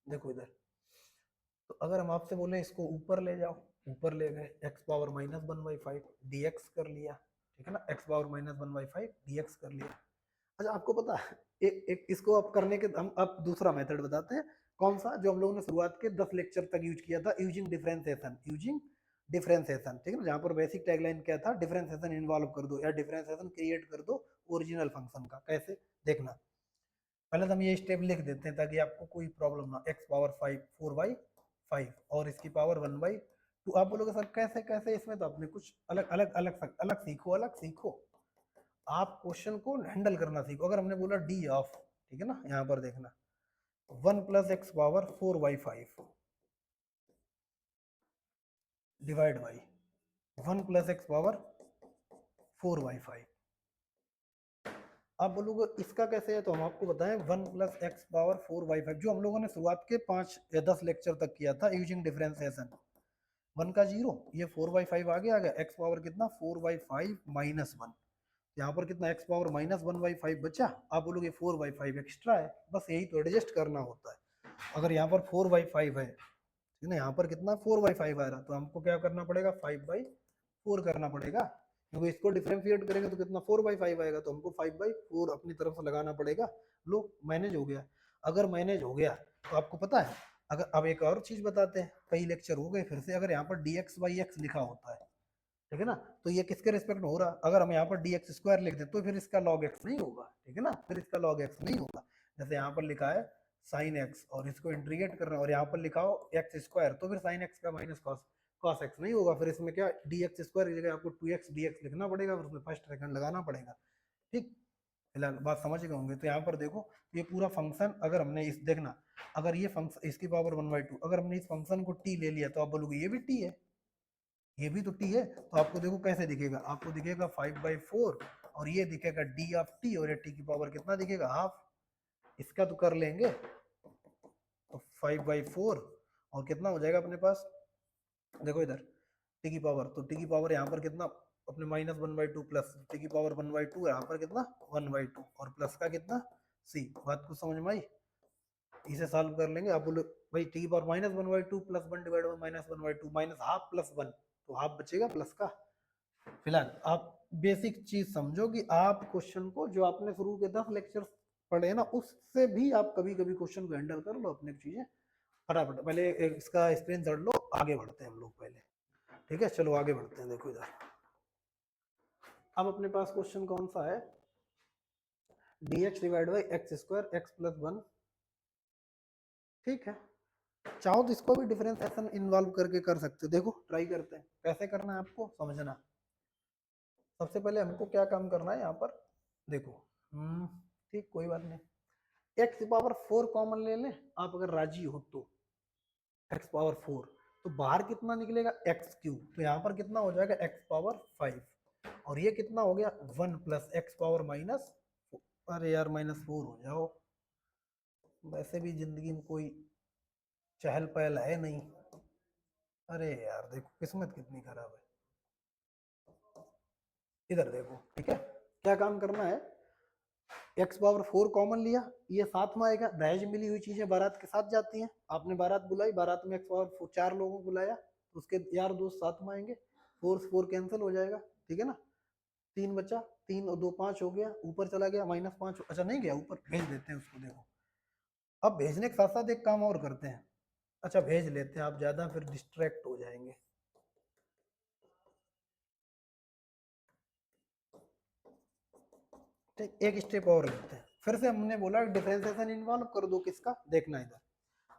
देखो इधर, तो अगर हम आपसे बोले इसको ऊपर ले जाओ, ऊपर ले गए, एक्स पावर -1/5 dx कर लिया, ठीक है ना, एक्स पावर -1/5 dx कर लिया। अच्छा आपको पता है, एक इसको आप करने के हम अब दूसरा मेथड बताते हैं, कौन सा, जो हम लोगों ने शुरुआत के 10 लेक्चर तक यूज किया था, यूजिंग डिफरेंशिएशन, यूजिंग डिफरेंशिएशन, ठीक है ना। जहां पर बेसिक टैगलाइन क्या था, डिफरेंशिएशन इन्वॉल्व कर दो या डिफरेंशिएशन क्रिएट कर दो ओरिजिनल फंक्शन का। कैसे देखना, पहले तो हम ये स्टेप लिख देते हैं ताकि आपको कोई प्रॉब्लम ना, एक्स पावर 5 4/5 और इसकी पावर 1/2। आप बोलोगे सर कैसे कैसे, इसमें तो आपने कुछ अलग अलग अलग अलग सीखो, अलग सीखो, आप क्वेश्चन को हैंडल करना सीखो। अगर हमने बोला डी ऑफ, ठीक है ना, यहाँ पर देखना 1 plus x power 4/5 divide by 1 plus x power 4/5। आप बोलोगे इसका कैसे है, तो हम आपको बताएं 1 प्लस एक्स पावर 4/5 जो हम लोगों ने शुरुआत के 5 या 10 लेक्चर तक किया था यूजिंग डिफरेंशिएशन, 1 का 0, ये 4/5 आगे आ गया, एक्स पावर कितना 4/5 -1, यहाँ पर कितना एक्स पावर -1/5 बचा। आप बोलोगे 4/5 एक्स्ट्रा है, बस यही तो एडजस्ट करना होता है। अगर यहाँ पर 4/5 है, ठीक है ना, यहाँ पर कितना 4/5 आ रहा, तो हमको क्या करना पड़ेगा 5/4 करना पड़ेगा, क्योंकि इसको डिफरेंशिएट करेंगे तो कितना 4/5 आएगा, तो हमको 5/4 अपनी तरफ से लगाना पड़ेगा। लो मैनेज हो गया। अगर मैनेज हो गया तो आपको पता है, अगर अब एक और चीज बताते हैं, कई लेक्चर हो गए फिर से, अगर यहाँ पर dx/x लिखा होता है, ठीक है ना, तो ये किसके रिस्पेक्ट में हो रहा, अगर हम यहाँ पर dx स्क्वायर लिख दें तो फिर इसका log x नहीं होगा, ठीक है ना, फिर इसका log x नहीं होगा। जैसे यहाँ पर लिखा है sin x और इसको इंटीग्रेट कर रहे हैं और यहाँ पर लिखा हो x स्क्वायर, तो फिर sin x का माइनस cos x नहीं होगा, फिर इसमें क्या dx स्क्वायर की जगह आपको 2x dx लिखना पड़ेगा, फिर उसमें फर्स्ट सेकंड लगाना पड़ेगा। ठीक, फिलहाल बात समझ गए होंगे। तो यहाँ पर देखो, ये पूरा फंक्शन अगर हमने इस देखना, अगर ये फंक्शन इसकी पावर 1/2, अगर हमने इस फंक्शन को t ले लिया तो आप बोलोगे ये भी t है, ये भी तो टी है, तो आपको देखो कैसे दिखेगा, आपको दिखेगा 5/4 और ये दिखेगा डी ऑफ टी, और ये टी की पावर कितना दिखेगा हाफ, इसका तो कर लेंगे, तो 5/4 और कितना हो जाएगा अपने पास, देखो इधर टी की पावर, तो टी की पावर यहाँ पर कितना अपने -1/2 प्लस टी की पावर 1/2, यहाँ पर कितना 1/2 और प्लस का कितना सी। बात को समझ में आई, इसे सॉल्व कर लेंगे। आप बोलो भाई टी की power -1/2 plus 1 divide by -1/2 minus half plus 1, तो हाफ बचेगा प्लस का। फिलहाल आप बेसिक चीज समझो कि आप क्वेश्चन को जो आपने शुरू के 10 लेक्चर पढ़े ना, उससे भी आप कभी कभी क्वेश्चन को हैंडल कर लो अपनी चीजें फटाफट। पहले इसका स्क्रीन शॉट लो, आगे बढ़ते हैं हम लोग पहले, ठीक है, चलो आगे बढ़ते हैं। देखो इधर अब अपने पास क्वेश्चन कौन सा है, dx divide by x square x plus 1, ठीक है। चाहो तो इसको भी डिफरेंशिएशन इन्वॉल्व करके कर सकते हो, देखो ट्राई करते हैं कैसे करना है, आपको समझना। सबसे पहले हमको क्या काम करना है यहाँ पर, देखो ठीक कोई बात नहीं, एक्स पावर 4 कॉमन ले लें आप अगर राजी हो तो, एक्स पावर 4, तो बाहर कितना निकलेगा एक्स क्यूब, तो यहाँ पर कितना हो जाएगा एक्स पावर 5, और ये कितना हो गया 1 प्लस एक्स पावर माइनस, अरे यार -4 हो जाओ, वैसे भी जिंदगी में कोई चहल पहल है नहीं। अरे यार देखो किस्मत कितनी खराब है। इधर देखो, ठीक है, क्या काम करना है, एक्स पावर 4 कॉमन लिया, ये साथ में आएगा, दहेज मिली हुई चीजें बारात के साथ जाती हैं, आपने बारात बुलाई, बारात में एक्स पावर 4 4 लोगों को बुलाया, तो उसके यार दोस्त साथ में आएंगे, 4 4 कैंसिल हो जाएगा, ठीक है ना, 3 बचा, 3 और 2 5 हो गया, ऊपर चला गया -5, अच्छा नहीं गया ऊपर, भेज देते हैं उसको, देखो अब भेजने के साथ साथ एक काम और करते हैं, अच्छा भेज लेते हैं, आप ज्यादा फिर डिस्ट्रैक्ट हो जाएंगे, ठीक, एक स्टेप और लेते हैं, फिर से हमने बोला डिफरेंशिएशन इन्वॉल्व कर दो, किसका देखना इधर,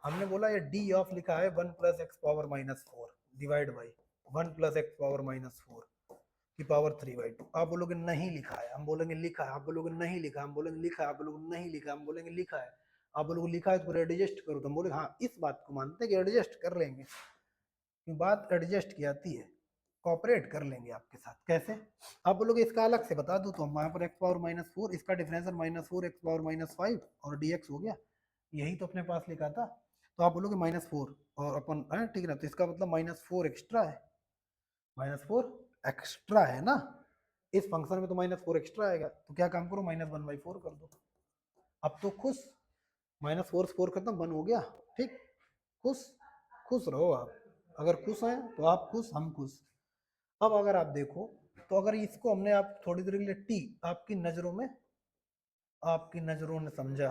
हमने बोला ये डी ऑफ लिखा है 1 plus x power -4 divide by 1 plus x power -4 की पावर 3/2, आप बोलोगे नहीं लिखा है, हम बोलेंगे लिखा है, आप बोलोगे नहीं लिखा, हम बोलेंगे लिखा है, आप बोलोगे नहीं लिखा, हम बोलेंगे लिखा है, आप बोलोगे लिखा है तो एडजस्ट करो, तो हम बोले हाँ इस बात को मानते हैं कि एडजस्ट कर लेंगे, बात एडजस्ट की आती है, कॉपरेट कर लेंगे आपके साथ, कैसे, आप बोलोगे इसका अलग से बता दो, तो हम यहाँ पर एक्स पावर -4, इसका डिफरेंशियल -4 एक्स पावर -5 और dx हो गया, यही तो अपने पास लिखा था, तो आप बोलोगे -4 और अपन ठीक है ना, तो इसका मतलब -4 एक्स्ट्रा है, -4 एक्स्ट्रा है ना, इस फंक्शन में तो -4 एक्स्ट्रा आएगा, तो क्या काम करो -1/4 कर दो, अब तो खुश, -4 से 4 खत्म, 1 हो गया, ठीक, खुश, खुश रहो आप, अगर खुश हैं तो आप खुश, हम खुश। अब अगर आप देखो, तो अगर इसको हमने आप थोड़ी देर के लिए टी आपकी नजरों ने समझा,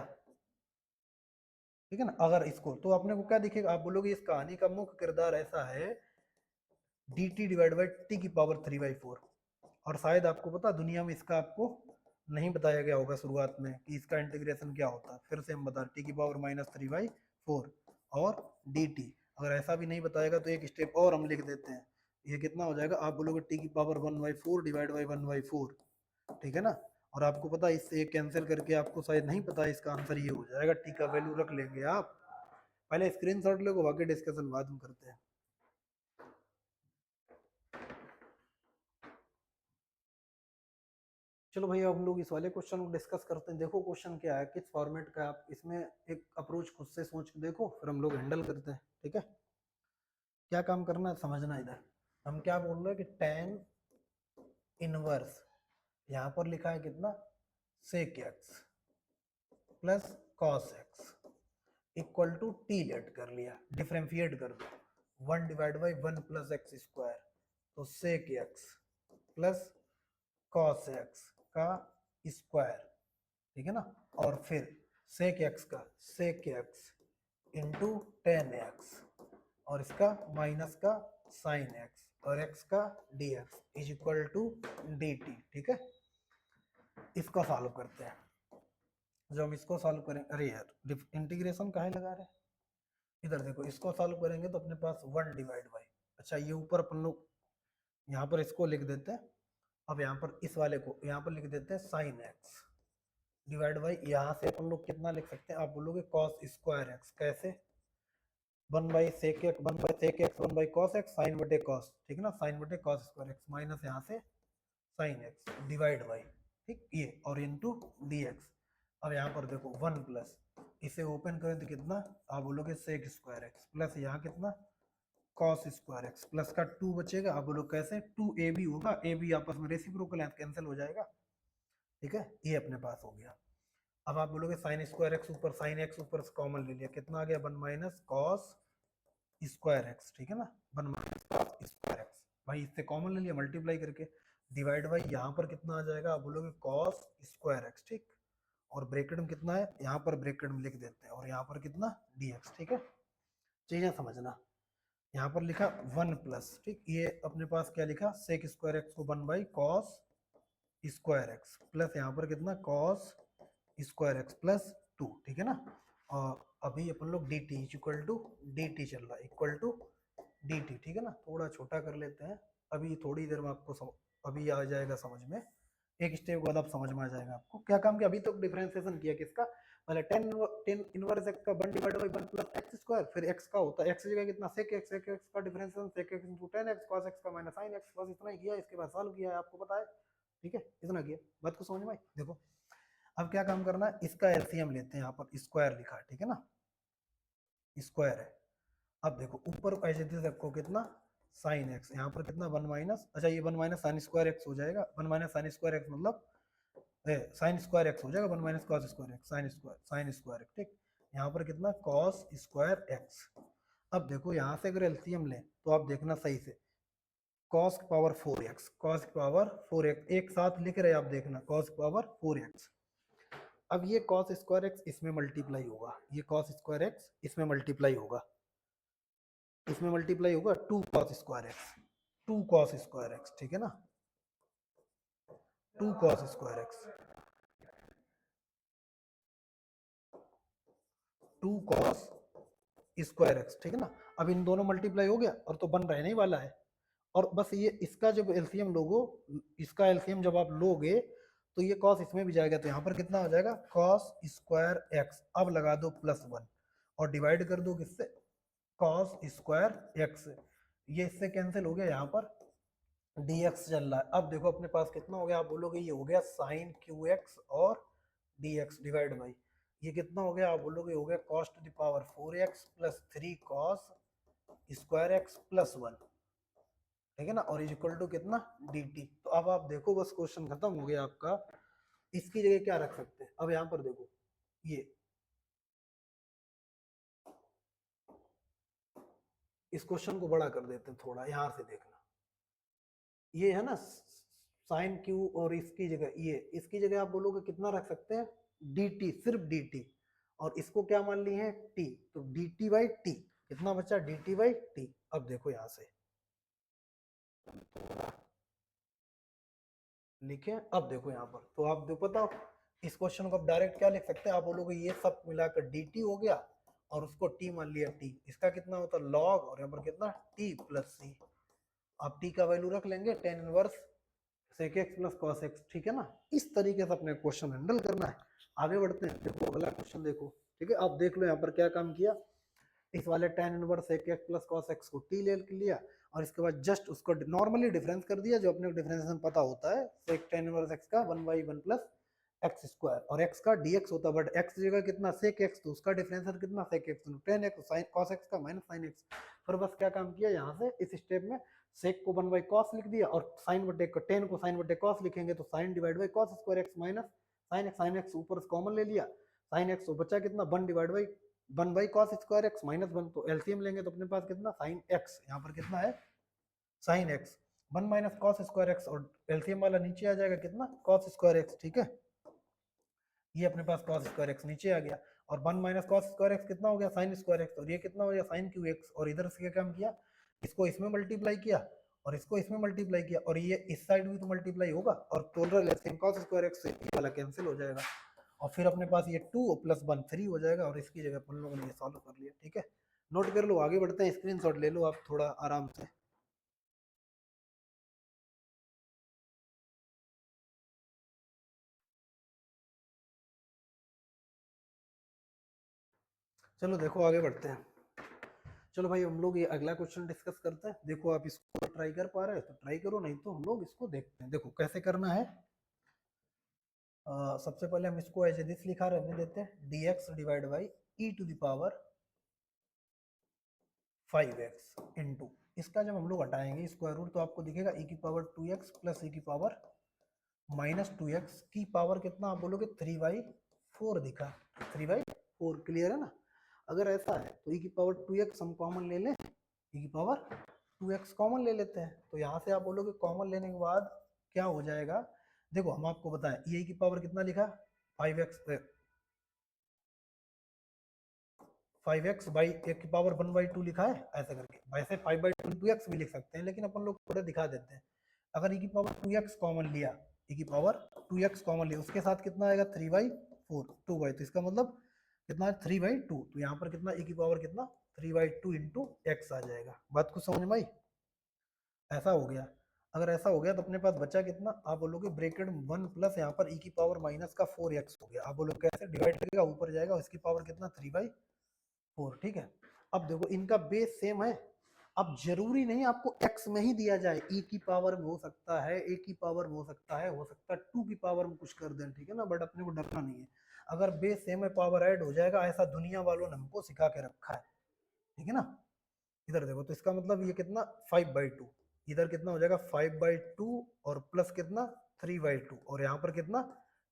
ठीक है ना, अगर इसको तो अपने को क्या दिखेगा, आप बोलोगे इस कहानी का मुख्य किरदार ऐसा है D T divide by T की पावर 3/4, और शायद आपको पता दुनिया में इसका आपको नहीं बताया गया होगा शुरुआत में कि इसका इंटीग्रेशन क्या होता है, फिर से हम बता टी की पावर -3/4 और डी टी, अगर ऐसा भी नहीं बताएगा तो एक स्टेप और हम लिख देते हैं, ये कितना हो जाएगा, आप बोलोगे टी की पावर 1/4 डिवाइड बाई 1/4, ठीक है ना, और आपको पता इससे एक कैंसिल करके आपको शायद नहीं पता, इसका आंसर ये हो जाएगा, टी का वैल्यू रख लेंगे आप, पहले स्क्रीनशॉट लो, बाकी डिस्कशन बाद में करते हैं। चलो भैया हम लोग इस वाले क्वेश्चन को डिस्कस करते हैं, देखो क्वेश्चन क्या है, किस फॉर्मेट का, आप इसमें एक अप्रोच खुद से सोच के देखो, फिर हम लोग हैंडल करते हैं, ठीक है, क्या काम करना है समझना, इधर हम क्या बोल रहे हैं कि tan इनवर्स, यहाँ पर लिखा है कितना, sec x plus cos x equal to t let कर लिया, डिफ्रेंशिएट कर दो, 1 divide by 1 plus x square, तो sec x plus cos x का स्क्वायर, ठीक है ना, और फिर sec x का sec x into ten x, और इसका माइनस का sin x, और x का dx is equal to dt, ठीक है, इसका सॉल्व करते हैं, जब हम इसको सॉल्व करें, अरे यार इंटीग्रेशन काहे लगा रहे हैं, इधर देखो इसको सॉल्व करेंगे तो अपने पास 1 डिवाइड बाई, अच्छा ये ऊपर अपन लोग यहाँ पर इसको लिख देते हैं, अब यहाँ पर इस वाले को यहाँ पर लिख देते हैं sin x डिवाइड बाई, यहाँ से अपन लोग कितना लिख सकते हैं, आप बोलोगे cos स्क्वायर x, कैसे, 1/sec x 1/sec x 1/cos x sine बटे कॉस, ठीक है ना, साइन बटे कॉस स्क्वायर x माइनस यहाँ से साइन x डिवाइड बाई, ठीक, ये और इनटू dx, अब यहाँ पर देखो 1 प्लस, इसे ओपन करें तो कितना, आप बोलोगे sec स्क्वायर x प्लस यहाँ कितना cos स्क्वायर x प्लस का 2 बचेगा, आप बोलो कैसे, 2ab होगा, ab आपस में रेसिप्रोकल है, कैंसिल हो जाएगा, ठीक है, ये अपने पास हो गया, अब आप बोलोगे साइन स्क्वायर एक्स ऊपर, साइन एक्स ऊपर से कॉमन ले लिया, कितना आ गया 1 माइनस कॉस स्क्वायर एक्स, ठीक है ना, 1 माइनस कॉस स्क्वायर एक्स, भाई इससे कॉमन ले लिया मल्टीप्लाई करके, डिवाइड बाई यहाँ पर कितना आ जाएगा, आप बोलोगे कॉस स्क्वायर एक्स, ठीक, और ब्रैकेट में कितना है, यहाँ पर ब्रैकेट में लिख देते हैं, और यहाँ पर कितना dx, ठीक है, चीजें समझना, यहाँ पर लिखा 1 प्लस, ठीक, ये अपने पास क्या लिखा, सेक स्क्वायर एक्स को 1 by cos square x plus यहाँ पर कितना कॉस स्क्वायर एक्स प्लस 2, ठीक है ना, और अभी अपन लोग d t equal to d t चल रहा है, इक्वल टू डी टी, ठीक है ना, थोड़ा छोटा कर लेते हैं, अभी थोड़ी देर में आपको अभी आ जाएगा समझ में, एक स्टेप बाद आप समझ में आ जाएगा आपको, क्या काम किया, अभी तक डिफरेंशिएशन किया किसका, पहले टेन इनवर्स एक्स का 1 divide by 1 plus x square, फिर एक्स का होता है एक्स जगह कितना सेक एक्स का differentiation sec x into tan x cos x का माइनस साइन एक्स, बस इतना ही किया, इसके बाद सॉल्व किया है, आपको पता है, ठीक है, इतना किया, बात को समझ में आई, देखो अब क्या काम करना है, इसका एलसीएम लेते हैं, यहाँ पर स्क्वायर लिखा है, ठीक है ना, स्क्वायर है, अब देखो ऊपर एज इट इज रखो कितना साइन एक्स, यहाँ पर कितना 1 माइनस, अच्छा ये 1 माइनस साइन स्क्वायर एक्स हो जाएगा, 1 माइनस साइन स्क्वायर एक्स मतलब साइन स्क्वायर एक्स हो जाएगा, 1 minus cos square x, sine square x, ठीक। यहाँ पर कितना कॉस स्क्वायर एक्स। अब देखो यहाँ से अगर एलसीएम लें तो आप देखना सही से, cos की पावर 4x, cos की पावर 4x एक साथ लिख रहे हैं आप, देखना cos की पावर 4x। अब ये cos स्क्वायर एक्स इसमें मल्टीप्लाई होगा, ये cos स्क्वायर एक्स इसमें मल्टीप्लाई होगा, इसमें मल्टीप्लाई होगा 2 cos square x, 2 cos square x, ठीक है ना, 2 cos square x, 2 cos square x, ठीक है ना। अब इन दोनों मल्टीप्लाई हो गया और तो बन रहने ही वाला है, और बस ये इसका जब एलसीएम लोगो, इसका एलसीएम जब आप लोगे तो ये कॉस इसमें भी जाएगा, तो यहाँ पर कितना हो जाएगा कॉस स्क्वायर एक्स, अब लगा दो +1 और डिवाइड कर दो किससे, कॉस स्क्वायर एक्स, ये इससे कैंसिल हो गया, यहाँ पर dx चल रहा है। अब देखो अपने पास कितना हो गया, आप बोलोगे ये हो गया साइन क्यू एक्स और dx डिवाइड बाई, ये कितना हो गया, आप बोलोगे हो गया cos to the power 4x plus 3 cos square x plus 1, ठीक है ना, और इज इक्वल टू कितना dt। तो अब आप देखो बस क्वेश्चन खत्म हो गया आपका, इसकी जगह क्या रख सकते हैं, अब यहाँ पर देखो ये इस क्वेश्चन को बड़ा कर देते हैं थोड़ा, यहाँ से देखना, ये है ना साइन क्यू, और इसकी जगह ये, इसकी जगह आप बोलोगे कितना रख सकते हैं dt, सिर्फ dt, और इसको क्या मान ली है t, तो dt बाई टी, कितना बचा dt बाई टी। अब देखो यहाँ से लिखे, अब देखो यहाँ पर, तो आप देखो बताओ इस क्वेश्चन को आप डायरेक्ट क्या लिख सकते हैं, आप बोलोगे ये सब मिलाकर dt हो गया और उसको t मान लिया t, इसका कितना होता है log, और यहाँ पर कितना t प्लस c, आप t का वैल्यू रख लेंगे tan inverse sec x plus cos x, ठीक है ना। इस तरीके से अपने क्वेश्चन हैंडल करना है। आगे बढ़ते हैं, देखो अगला क्वेश्चन देखो, ठीक है, आप देख लो यहाँ पर क्या काम किया, इस वाले tan inverse sec x plus cos x को t ले लिया, और इसके बाद जस्ट उसको नॉर्मली डिफरेंस कर दिया, जो अपने डिफरेंशिएशन पता होता है, sec tan इनवर्स x का 1/1 प्लस एक्स स्क्वायर, और x का dx होता है, बट x जगह कितना sec x, तो उसका डिफरेंशियल कितना sec x, tan x sin cos x का माइनस sin x। फिर बस क्या काम किया यहाँ से इस स्टेप में, sec को 1/cos लिख दिया, और sin बटे tan को sin बटे cos लिखेंगे तो sin divide by cos square x minus sin x ऊपर कॉमन ले लिया, sin x तो बचा कितना 1 divide by 1/cos square x minus 1, तो एलसीएम लेंगे तो अपने पास कितना sin x, यहाँ पर कितना है sin x, 1 minus cos square x, और एलसीएम वाला नीचे आ जाएगा कितना cos स्क्वायर x, ठीक है, ये अपने पास cos स्क्वायर x नीचे आ गया, और 1 माइनस cos स्क्वायर x कितना हो गया sin स्क्वायर x, और ये कितना हो गया sin क्यू x, और इधर से क्या काम किया, इसको इसमें मल्टीप्लाई किया और इसको इसमें मल्टीप्लाई किया, और ये इस साइड भी तो मल्टीप्लाई होगा, और total LCM cos square x से ये वाला कैंसिल हो जाएगा, और फिर अपने पास ये 2 प्लस 1 3 हो जाएगा, और इसकी जगह अपन लोगों ने ये सॉल्व कर लिया, ठीक है। नोट कर लो, आगे बढ़ते हैं, स्क्रीनशॉट ले लो आप थोड़ा आराम से। चलो देखो आगे बढ़ते हैं, चलो भाई हम लोग ये अगला क्वेश्चन डिस्कस करते हैं। देखो आप इसको ट्राई कर पा रहे हैं तो ट्राई करो, नहीं तो हम लोग इसको देखते हैं। देखो कैसे करना है, सबसे पहले हम इसको एज दिस लिखा रहने देते हैं, dx divide by e to the power 5x into, इसका जब हम लोग हटाएंगे स्क्वायर रूट तो आपको दिखेगा e की पावर 2x प्लस e की पावर माइनस 2x की पावर कितना, आप बोलोगे 3/4 दिखा, 3/4, क्लियर है ना। अगर ऐसा है तो e की पावर 2x हम कॉमन ले लें, e की पावर 2x कॉमन ले लेते हैं, तो यहाँ से आप बोलोगे कॉमन लेने के बाद क्या हो जाएगा, देखो हम आपको बताएं e की पावर कितना लिखा 5x, 5x बाई ए की पावर 1/2 लिखा है ऐसा करके, वैसे 5/2 2x भी लिख सकते हैं, लेकिन अपन लोग थोड़ा दिखा देते हैं। अगर e की पावर 2x कॉमन लिया, e की पावर 2x कॉमन लिया, उसके साथ कितना आएगा 3/4 2 तो इसका मतलब कितना है 3/2, तो यहाँ पर कितना e की पावर कितना 3/2 इंटू एक्स आ जाएगा। बात को समझ में आई, ऐसा हो गया। अगर ऐसा हो गया तो अपने पास बचा कितना, आप बोलोगे ब्रेकेट 1 प्लस यहाँ पर e की पावर माइनस का 4x हो गया, आप बोलोगे कैसे डिवाइड करेगा, ऊपर जाएगा, इसकी पावर कितना 3/4, ठीक है। अब देखो इनका बेस सेम है, अब जरूरी नहीं आपको x में ही दिया जाए, e की पावर में हो सकता है, a की पावर में हो सकता है 2 की पावर में कुछ कर दें, ठीक है ना, बट अपने को डरना नहीं है। अगर बेस सेम है पावर ऐड हो जाएगा, ऐसा दुनिया वालों ने हमको सिखा के रखा है, ठीक है ना। इधर देखो, तो इसका मतलब ये कितना 5/2, इधर कितना हो जाएगा 5/2 और प्लस कितना 3/2, और यहाँ पर कितना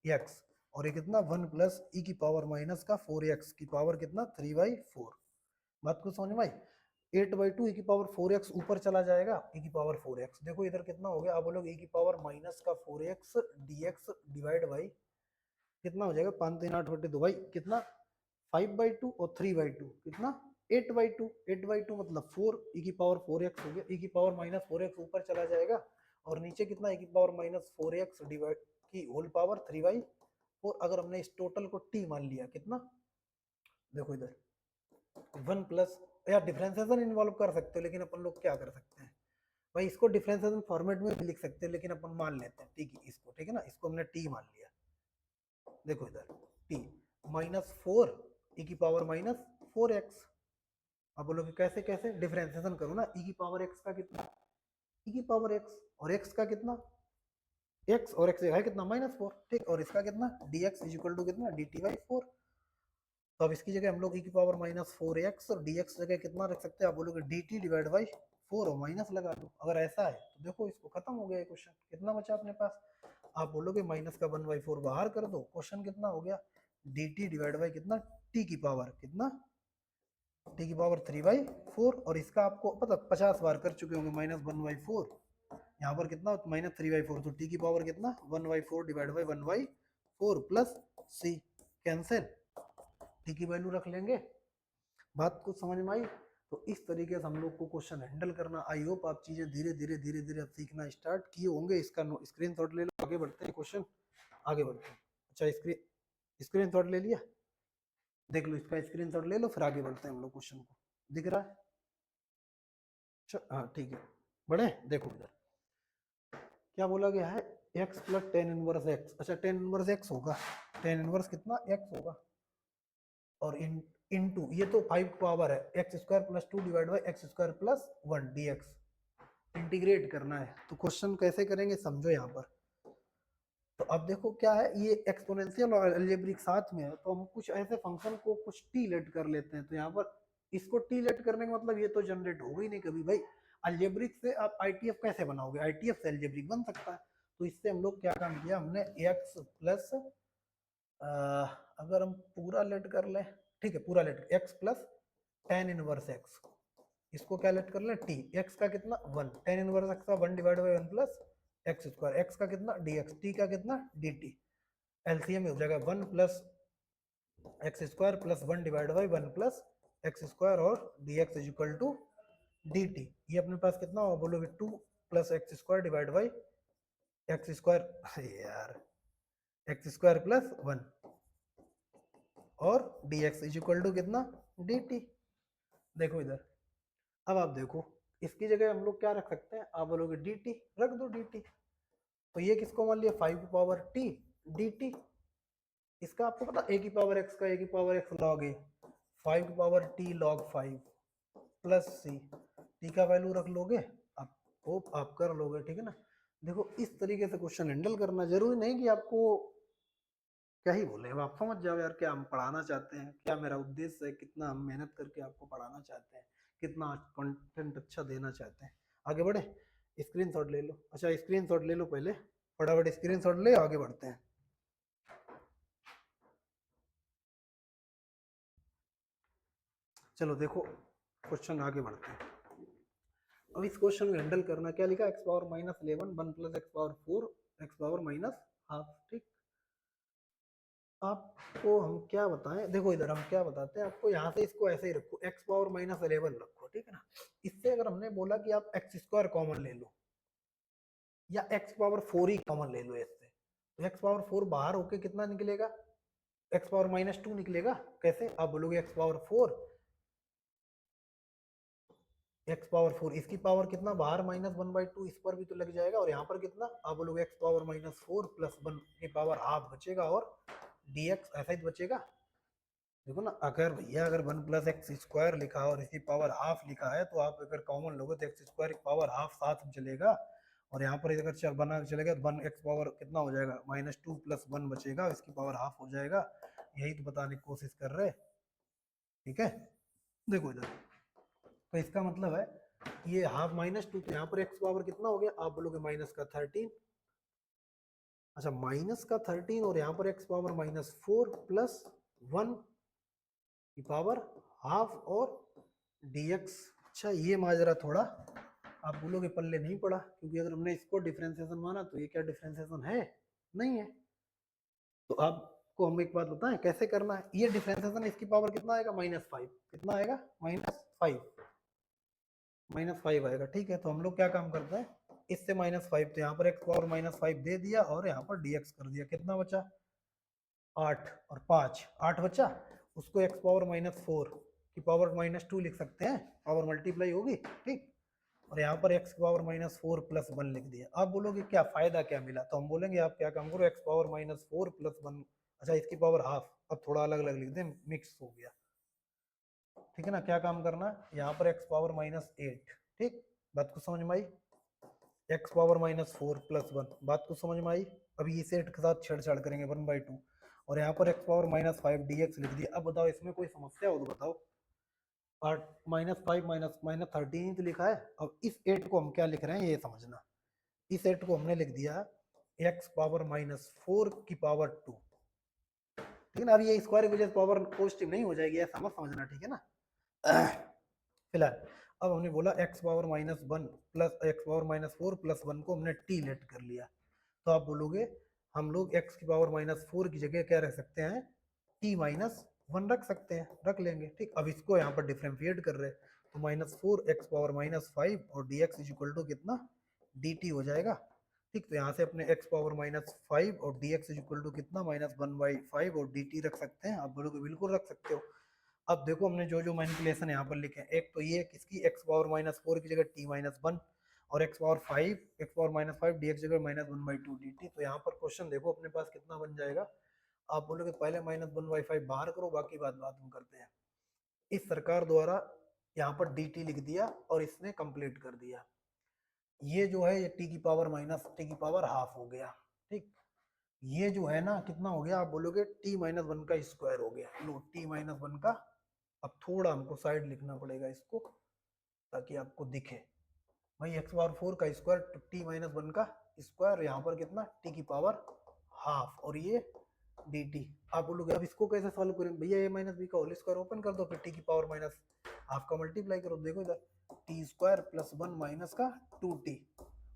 x, और ये कितना 1 प्लस ई की पावर माइनस का 4x की पावर कितना 3/4। बात को समझ में आई। 8/2 ई की पावर 4x ऊपर चला जाएगा, ई की पावर 4x, देखो इधर कितना हो गया, अब लोग ई की पावर माइनस का 4x dx डिवाइड बाई कितना हो जाएगा 5 3 8 बटे 2 भाई कितना 5/2 और 3/2 कितना 8/2, 8/2 मतलब 4 ई की पावर 4x हो गया, ई की पावर माइनस 4x ऊपर चला जाएगा, और नीचे कितना ई की पावर माइनस 4x डिवाइड की होल पावर 3/4। अगर हमने इस टोटल को t मान लिया कितना, देखो इधर 1 प्लस, या डिफरेंशिएशन इन्वॉल्व कर सकते हो, लेकिन अपन लोग क्या कर सकते हैं भाई, इसको डिफरेंशिएशन फॉर्मेट में भी लिख सकते हैं, लेकिन अपन मान लेते हैं ठीक है इसको, ठीक है ना, इसको हमने t मान लिया। देखो इधर t माइनस 4 ई की पावर माइनस 4x। अब बोलोगे कैसे कैसे, डिफरेंशिएशन करो ना, ई की पावर x का कितना, ई की पावर x, और x का कितना x, और x है कितना -4, ठीक, और इसका कितना dx इज इक्वल टू कितना dt/4। तो अब इसकी जगह हम लोग e की पावर -4x और dx जगह कितना रख सकते हैं, आप बोलोगे dt डिवाइड बाई 4 और माइनस लगा दो। अगर ऐसा है तो देखो इसको खत्म हो गया क्वेश्चन, कितना बचा अपने पास, आप बोलोगे माइनस का 1/4 बाहर कर दो, क्वेश्चन कितना हो गया dt डिवाइड बाई कितना t की पावर कितना t की पावर 3/4, और इसका आपको पता 50 बार कर चुके होंगे -1/4, यहाँ पर कितना -3/4, तो t की पावर कितना 1/4 divide by 1/4 plus c, cancel, T की वैल्यू रख लेंगे। बात कुछ समझ में आई। तो इस तरीके से हम लोग को क्वेश्चन हैंडल करना, आई होप आप चीजें धीरे धीरे धीरे धीरे अब सीखना स्टार्ट किए होंगे। इसका स्क्रीनशॉट ले लो, आगे बढ़ते हैं, क्वेश्चन आगे बढ़ते हैं। अच्छा स्क्रीनशॉट ले लिया, देख लो इसका स्क्रीनशॉट ले लो, फिर आगे बढ़ते हैं हम लोग क्वेश्चन को, दिख रहा है। अच्छा हाँ ठीक है, बढ़े, देखो इधर क्या बोला गया है, x plus tan inverse x. अच्छा टेन इनवर्स एक्स होगा, टेन इनवर्स कितना x होगा, और इनटू ये तो 5 पावर है, x square plus 2 divide by x square plus 1 dx, integrate करना है। तो क्वेश्चन कैसे करेंगे समझो यहाँ पर। तो अब देखो क्या है, ये एक्सपोनेंशियल और अलजेब्रिक साथ में है, तो हम कुछ ऐसे फंक्शन को कुछ टी लेट कर लेते हैं। तो यहाँ पर इसको टी लेट करने का मतलब ये तो जनरेट होगा ही नहीं कभी भाई। अलजेब्रिक से आप आईटीएफ कैसे बनाओगे, आईटीएफ से अलजेब्रिक बन सकता है। तो इससे हम लोग क्या काम किया हमने, एक्स प्लस अगर हम पूरा लेट कर ले, ठीक है पूरा let, x plus tan inverse x, इसको क्या लेट कर ले टी, एक्स का कितना 1, टेन इनवर्स एक्स का 1 divide by 1 plus x square, x का कितना dx, टी का कितना dt, एलसीएम में हो जाएगा 1 plus x square plus 1 divide by 1 plus x square, और dx is equal to dt। ये अपने पास कितना होगा, बोलोगे 2 plus x square divide by x square, यार एक्स स्क्वायर प्लस 1, और dx इज इक्वल टू कितना dt। देखो इधर, अब आप देखो इसकी जगह हम लोग क्या रख सकते हैं, आप बोलोगे dt, रख दो dt। तो ये किसको मान लिया 5 पावर t dt, इसका आपको पता a की पावर x का a की power x log a, 5 power t log 5 plus c, t का वैल्यू रख लोगे, आप होप आप कर लोगे, ठीक है ना। देखो इस तरीके से क्वेश्चन हैंडल करना, जरूरी नहीं कि आपको क्या ही बोले, अब आप समझ जाओ यार क्या हम पढ़ाना चाहते हैं, क्या मेरा उद्देश्य है, कितना हम मेहनत करके आपको पढ़ाना चाहते हैं, कितना कंटेंट अच्छा देना चाहते हैं। आगे बढ़े, स्क्रीनशॉट ले लो। अच्छा स्क्रीनशॉट ले लो पहले, फटाफट स्क्रीनशॉट ले, आगे बढ़ते हैं। चलो देखो क्वेश्चन आगे बढ़ते हैं। अब इस क्वेश्चन में हैंडल करना, क्या लिखा, x power -11 1 plus x power 4 x power -half, ठीक। आपको हम क्या बताएं, देखो इधर हम क्या बताते हैं आपको, यहाँ से इसको ऐसे ही रखो, एक्स पावर -11 रखो, ठीक है ना। इससे अगर हमने बोला कि आप एक्स स्क्वायर कॉमन ले लो, या एक्स पावर 4 ही कॉमन ले लो इससे, तो एक्स पावर 4 बाहर होके कितना निकलेगा, एक्स पावर -2 निकलेगा। कैसे, आप बोलोगे एक्स पावर 4, एक्स पावर 4 इसकी पावर कितना बाहर -1/2, इस पर भी तो लग जाएगा, और यहाँ पर कितना, आप बोलोगे एक्स पावर -4 प्लस 1 की पावर हाफ बचेगा, और dx ऐसा ही बचेगा। देखो ना, अगर भैया अगर 1 प्लस एक्स स्क्वायर लिखा है और इसकी पावर हाफ लिखा है, तो आप अगर कॉमन लोगे तो एक्स स्क्वायर की पावर हाफ साथ में चलेगा, और यहाँ पर अगर चल बना के चलेगा तो 1 एक्स पावर कितना हो जाएगा -2 प्लस 1 बचेगा, इसकी पावर हाफ हो जाएगा। यही तो बताने की कोशिश कर रहे हैं, ठीक है। देखो इधर तो इसका मतलब है ये हाफ माइनस टू, तो यहाँ पर एक्स पावर कितना हो गया, आप बोलोगे माइनस का 13। अच्छा माइनस का 13 और यहाँ पर एक्स पावर माइनस 4 प्लस 1 की पावर हाफ और dx। अच्छा ये माजरा थोड़ा आप बोलोगे पल्ले नहीं पड़ा, क्योंकि अगर हमने इसको डिफरेंशिएशन माना तो ये क्या डिफरेंशिएशन है, नहीं है। तो आपको हम एक बात बताएं कैसे करना है, ये डिफरेंशिएशन इसकी पावर कितना आएगा, -5। कितना आएगा, -5। -5 आएगा, ठीक है। तो हम लोग क्या काम करते हैं, इससे -5 तो यहाँ पर एक्स पावर -5 दे दिया और यहाँ पर dx कर दिया, कितना बचा 8 और 5, 8 बचा, उसको एक्स पावर -4 की पावर -2 लिख सकते हैं, पावर मल्टीप्लाई होगी, ठीक। और यहाँ पर एक्स पावर -4 प्लस 1 लिख दिया। आप बोलोगे क्या फायदा क्या मिला, तो हम बोलेंगे आप क्या काम करो, एक्स पावर -4 प्लस 1, अच्छा इसकी पावर हाफ, अब थोड़ा अलग अलग लिख दें, मिक्स हो गया, ठीक है ना। क्या काम करना, यहाँ पर एक्स पावर -8, ठीक, बात को समझ में आई। एक्स पावर -4 प्लस 1, बात को समझ में आई। अभी इस 8 के साथ छेड़छाड़ करेंगे 1/2, और यहाँ पर एक्स पावर -5 dx लिख दिया। अब बताओ इसमें कोई समस्या हो तो बताओ, और -5 -13 ही तो लिखा है। अब इस 8 को हम क्या लिख रहे हैं ये समझना, इस 8 को हमने लिख दिया एक्स पावर -4 की पावर 2, ठीक है ना। अब ये स्क्वायर की वजह से पावर पॉजिटिव नहीं हो जाएगी, ऐसा मत समझना, ठीक है ना। फिलहाल अब हमने बोला x power -1 plus x power -4 plus 1 को हमने टी लेट कर लिया, तो आप बोलोगे हम लोग एक्स की पावर -4 की जगह क्या रख सकते हैं, t-1 रख सकते हैं, रख लेंगे, ठीक। अब इसको यहाँ पर डिफरेंशिएट कर रहे हैं, तो -4 एक्स पावर -5 और dx इज इक्वल टू कितना, dt हो जाएगा, ठीक। तो यहाँ से अपने एक्स पावर -5 और dx इज इक्वल टू कितना, -1/5 और dt रख सकते हैं, आप बोलोगे बिल्कुल रख सकते हो। अब देखो हमने जो जो मैनिपुलेशन यहाँ पर लिखे हैं, एक तो ये किसकी, एक्स पावर -4 की जगह t-1 और एक्स पावर 5 dx जगह -1/2 dt। तो यहाँ पर क्वेश्चन देखो अपने पास कितना बन जाएगा, आप बोलोगे पहले -1/5 बाहर करो, बाकी बात बाद में करते हैं। इस सरकार द्वारा यहाँ पर dt लिख दिया और इसने कंप्लीट कर दिया, ये जो है ये t की पावर -t की पावर हाफ हो गया, ठीक। ये जो है ना कितना हो गया, आप बोलोगे t-1 का स्क्वायर हो गया, लो t-1 का। अब थोड़ा हमको साइड लिखना पड़ेगा इसको ताकि आपको दिखे, भाई एक्स पावर 4 का स्क्वायर t-1 का स्क्वायर, यहाँ पर कितना t की पावर हाफ और ये dt। आप बोलोगे अब इसको कैसे सॉल्व करें, भैया a माइनस बी का होल स्क्वायर ओपन कर दो, फिर t की पावर माइनस हाफ का मल्टीप्लाई करो, देखो इधर टी स्क्वायर प्लस 1 माइनस का 2t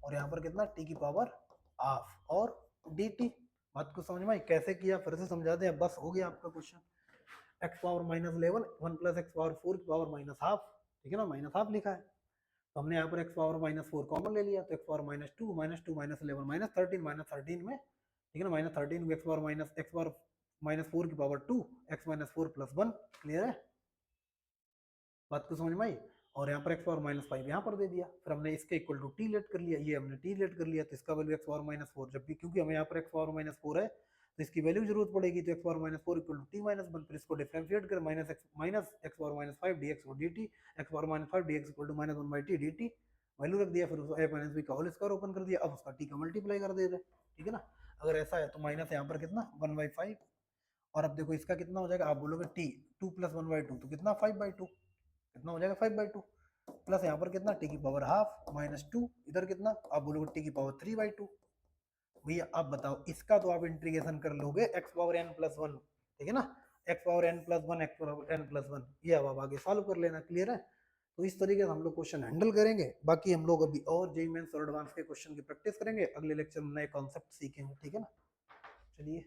और यहाँ पर कितना t की पावर हाफ और dt। बात को समझ में आई, कैसे किया फिर से समझा दें, बस हो गया आपका question. X power -11 1 plus x power 4 की पावर -12, ठीक है ना, -12 लिखा है। तो हमने यहाँ पर एक्स पावर -4 कॉमन ले लिया, तो एक्स पावर -2 -2 -11 -13 में, ठीक है ना, -13 में एक्स पावर -4 की पावर 2 x -4 प्लस 1, क्लियर है, बात को समझ में आई। और यहाँ पर एक्स पावर -5 यहाँ पर दे दिया, फिर हमने इसके इक्वल टू टी लेट कर लिया, ये हमने टी लेट कर लिया, तो इसका वैल्यू एक्स पावर -4, जब भी क्योंकि हमें यहाँ पर एक्स पावर -4 है तो इसकी वैल्यू जरूरत पड़ेगी, तो x power -4 equal to t-1, फिर इसको डिफरेंशिएट कर -x पावर -5 dx और dt, x power -5 dx equal to -1/t dt, value रख दिया, फिर उसको a माइनस बी का होल स्क्वायर ओपन कर दिया, अब उसका t का मल्टीप्लाई कर दे रहे, ठीक है ना। अगर ऐसा है तो माइनस यहाँ पर कितना 1/5, और अब देखो इसका कितना हो जाएगा, आप बोलोगे t 2 प्लस 1/2 तो कितना 5/2, कितना हो जाएगा 5/2, प्लस यहाँ पर कितना t की पावर हाफ -2, इधर कितना आप बोलोगे t की पावर 3/2। भैया अब बताओ इसका तो आप इंटीग्रेशन कर लोगे x पावर n प्लस 1, ठीक है ना, x power n plus 1 x power n plus 1, ये अब आप आगे सॉल्व कर लेना, क्लियर है। तो इस तरीके से हम लोग क्वेश्चन हैंडल करेंगे, बाकी हम लोग अभी और जेईई मेंस और एडवांस के क्वेश्चन की प्रैक्टिस करेंगे, अगले लेक्चर में नए कॉन्सेप्ट सीखेंगे, ठीक है ना। चलिए।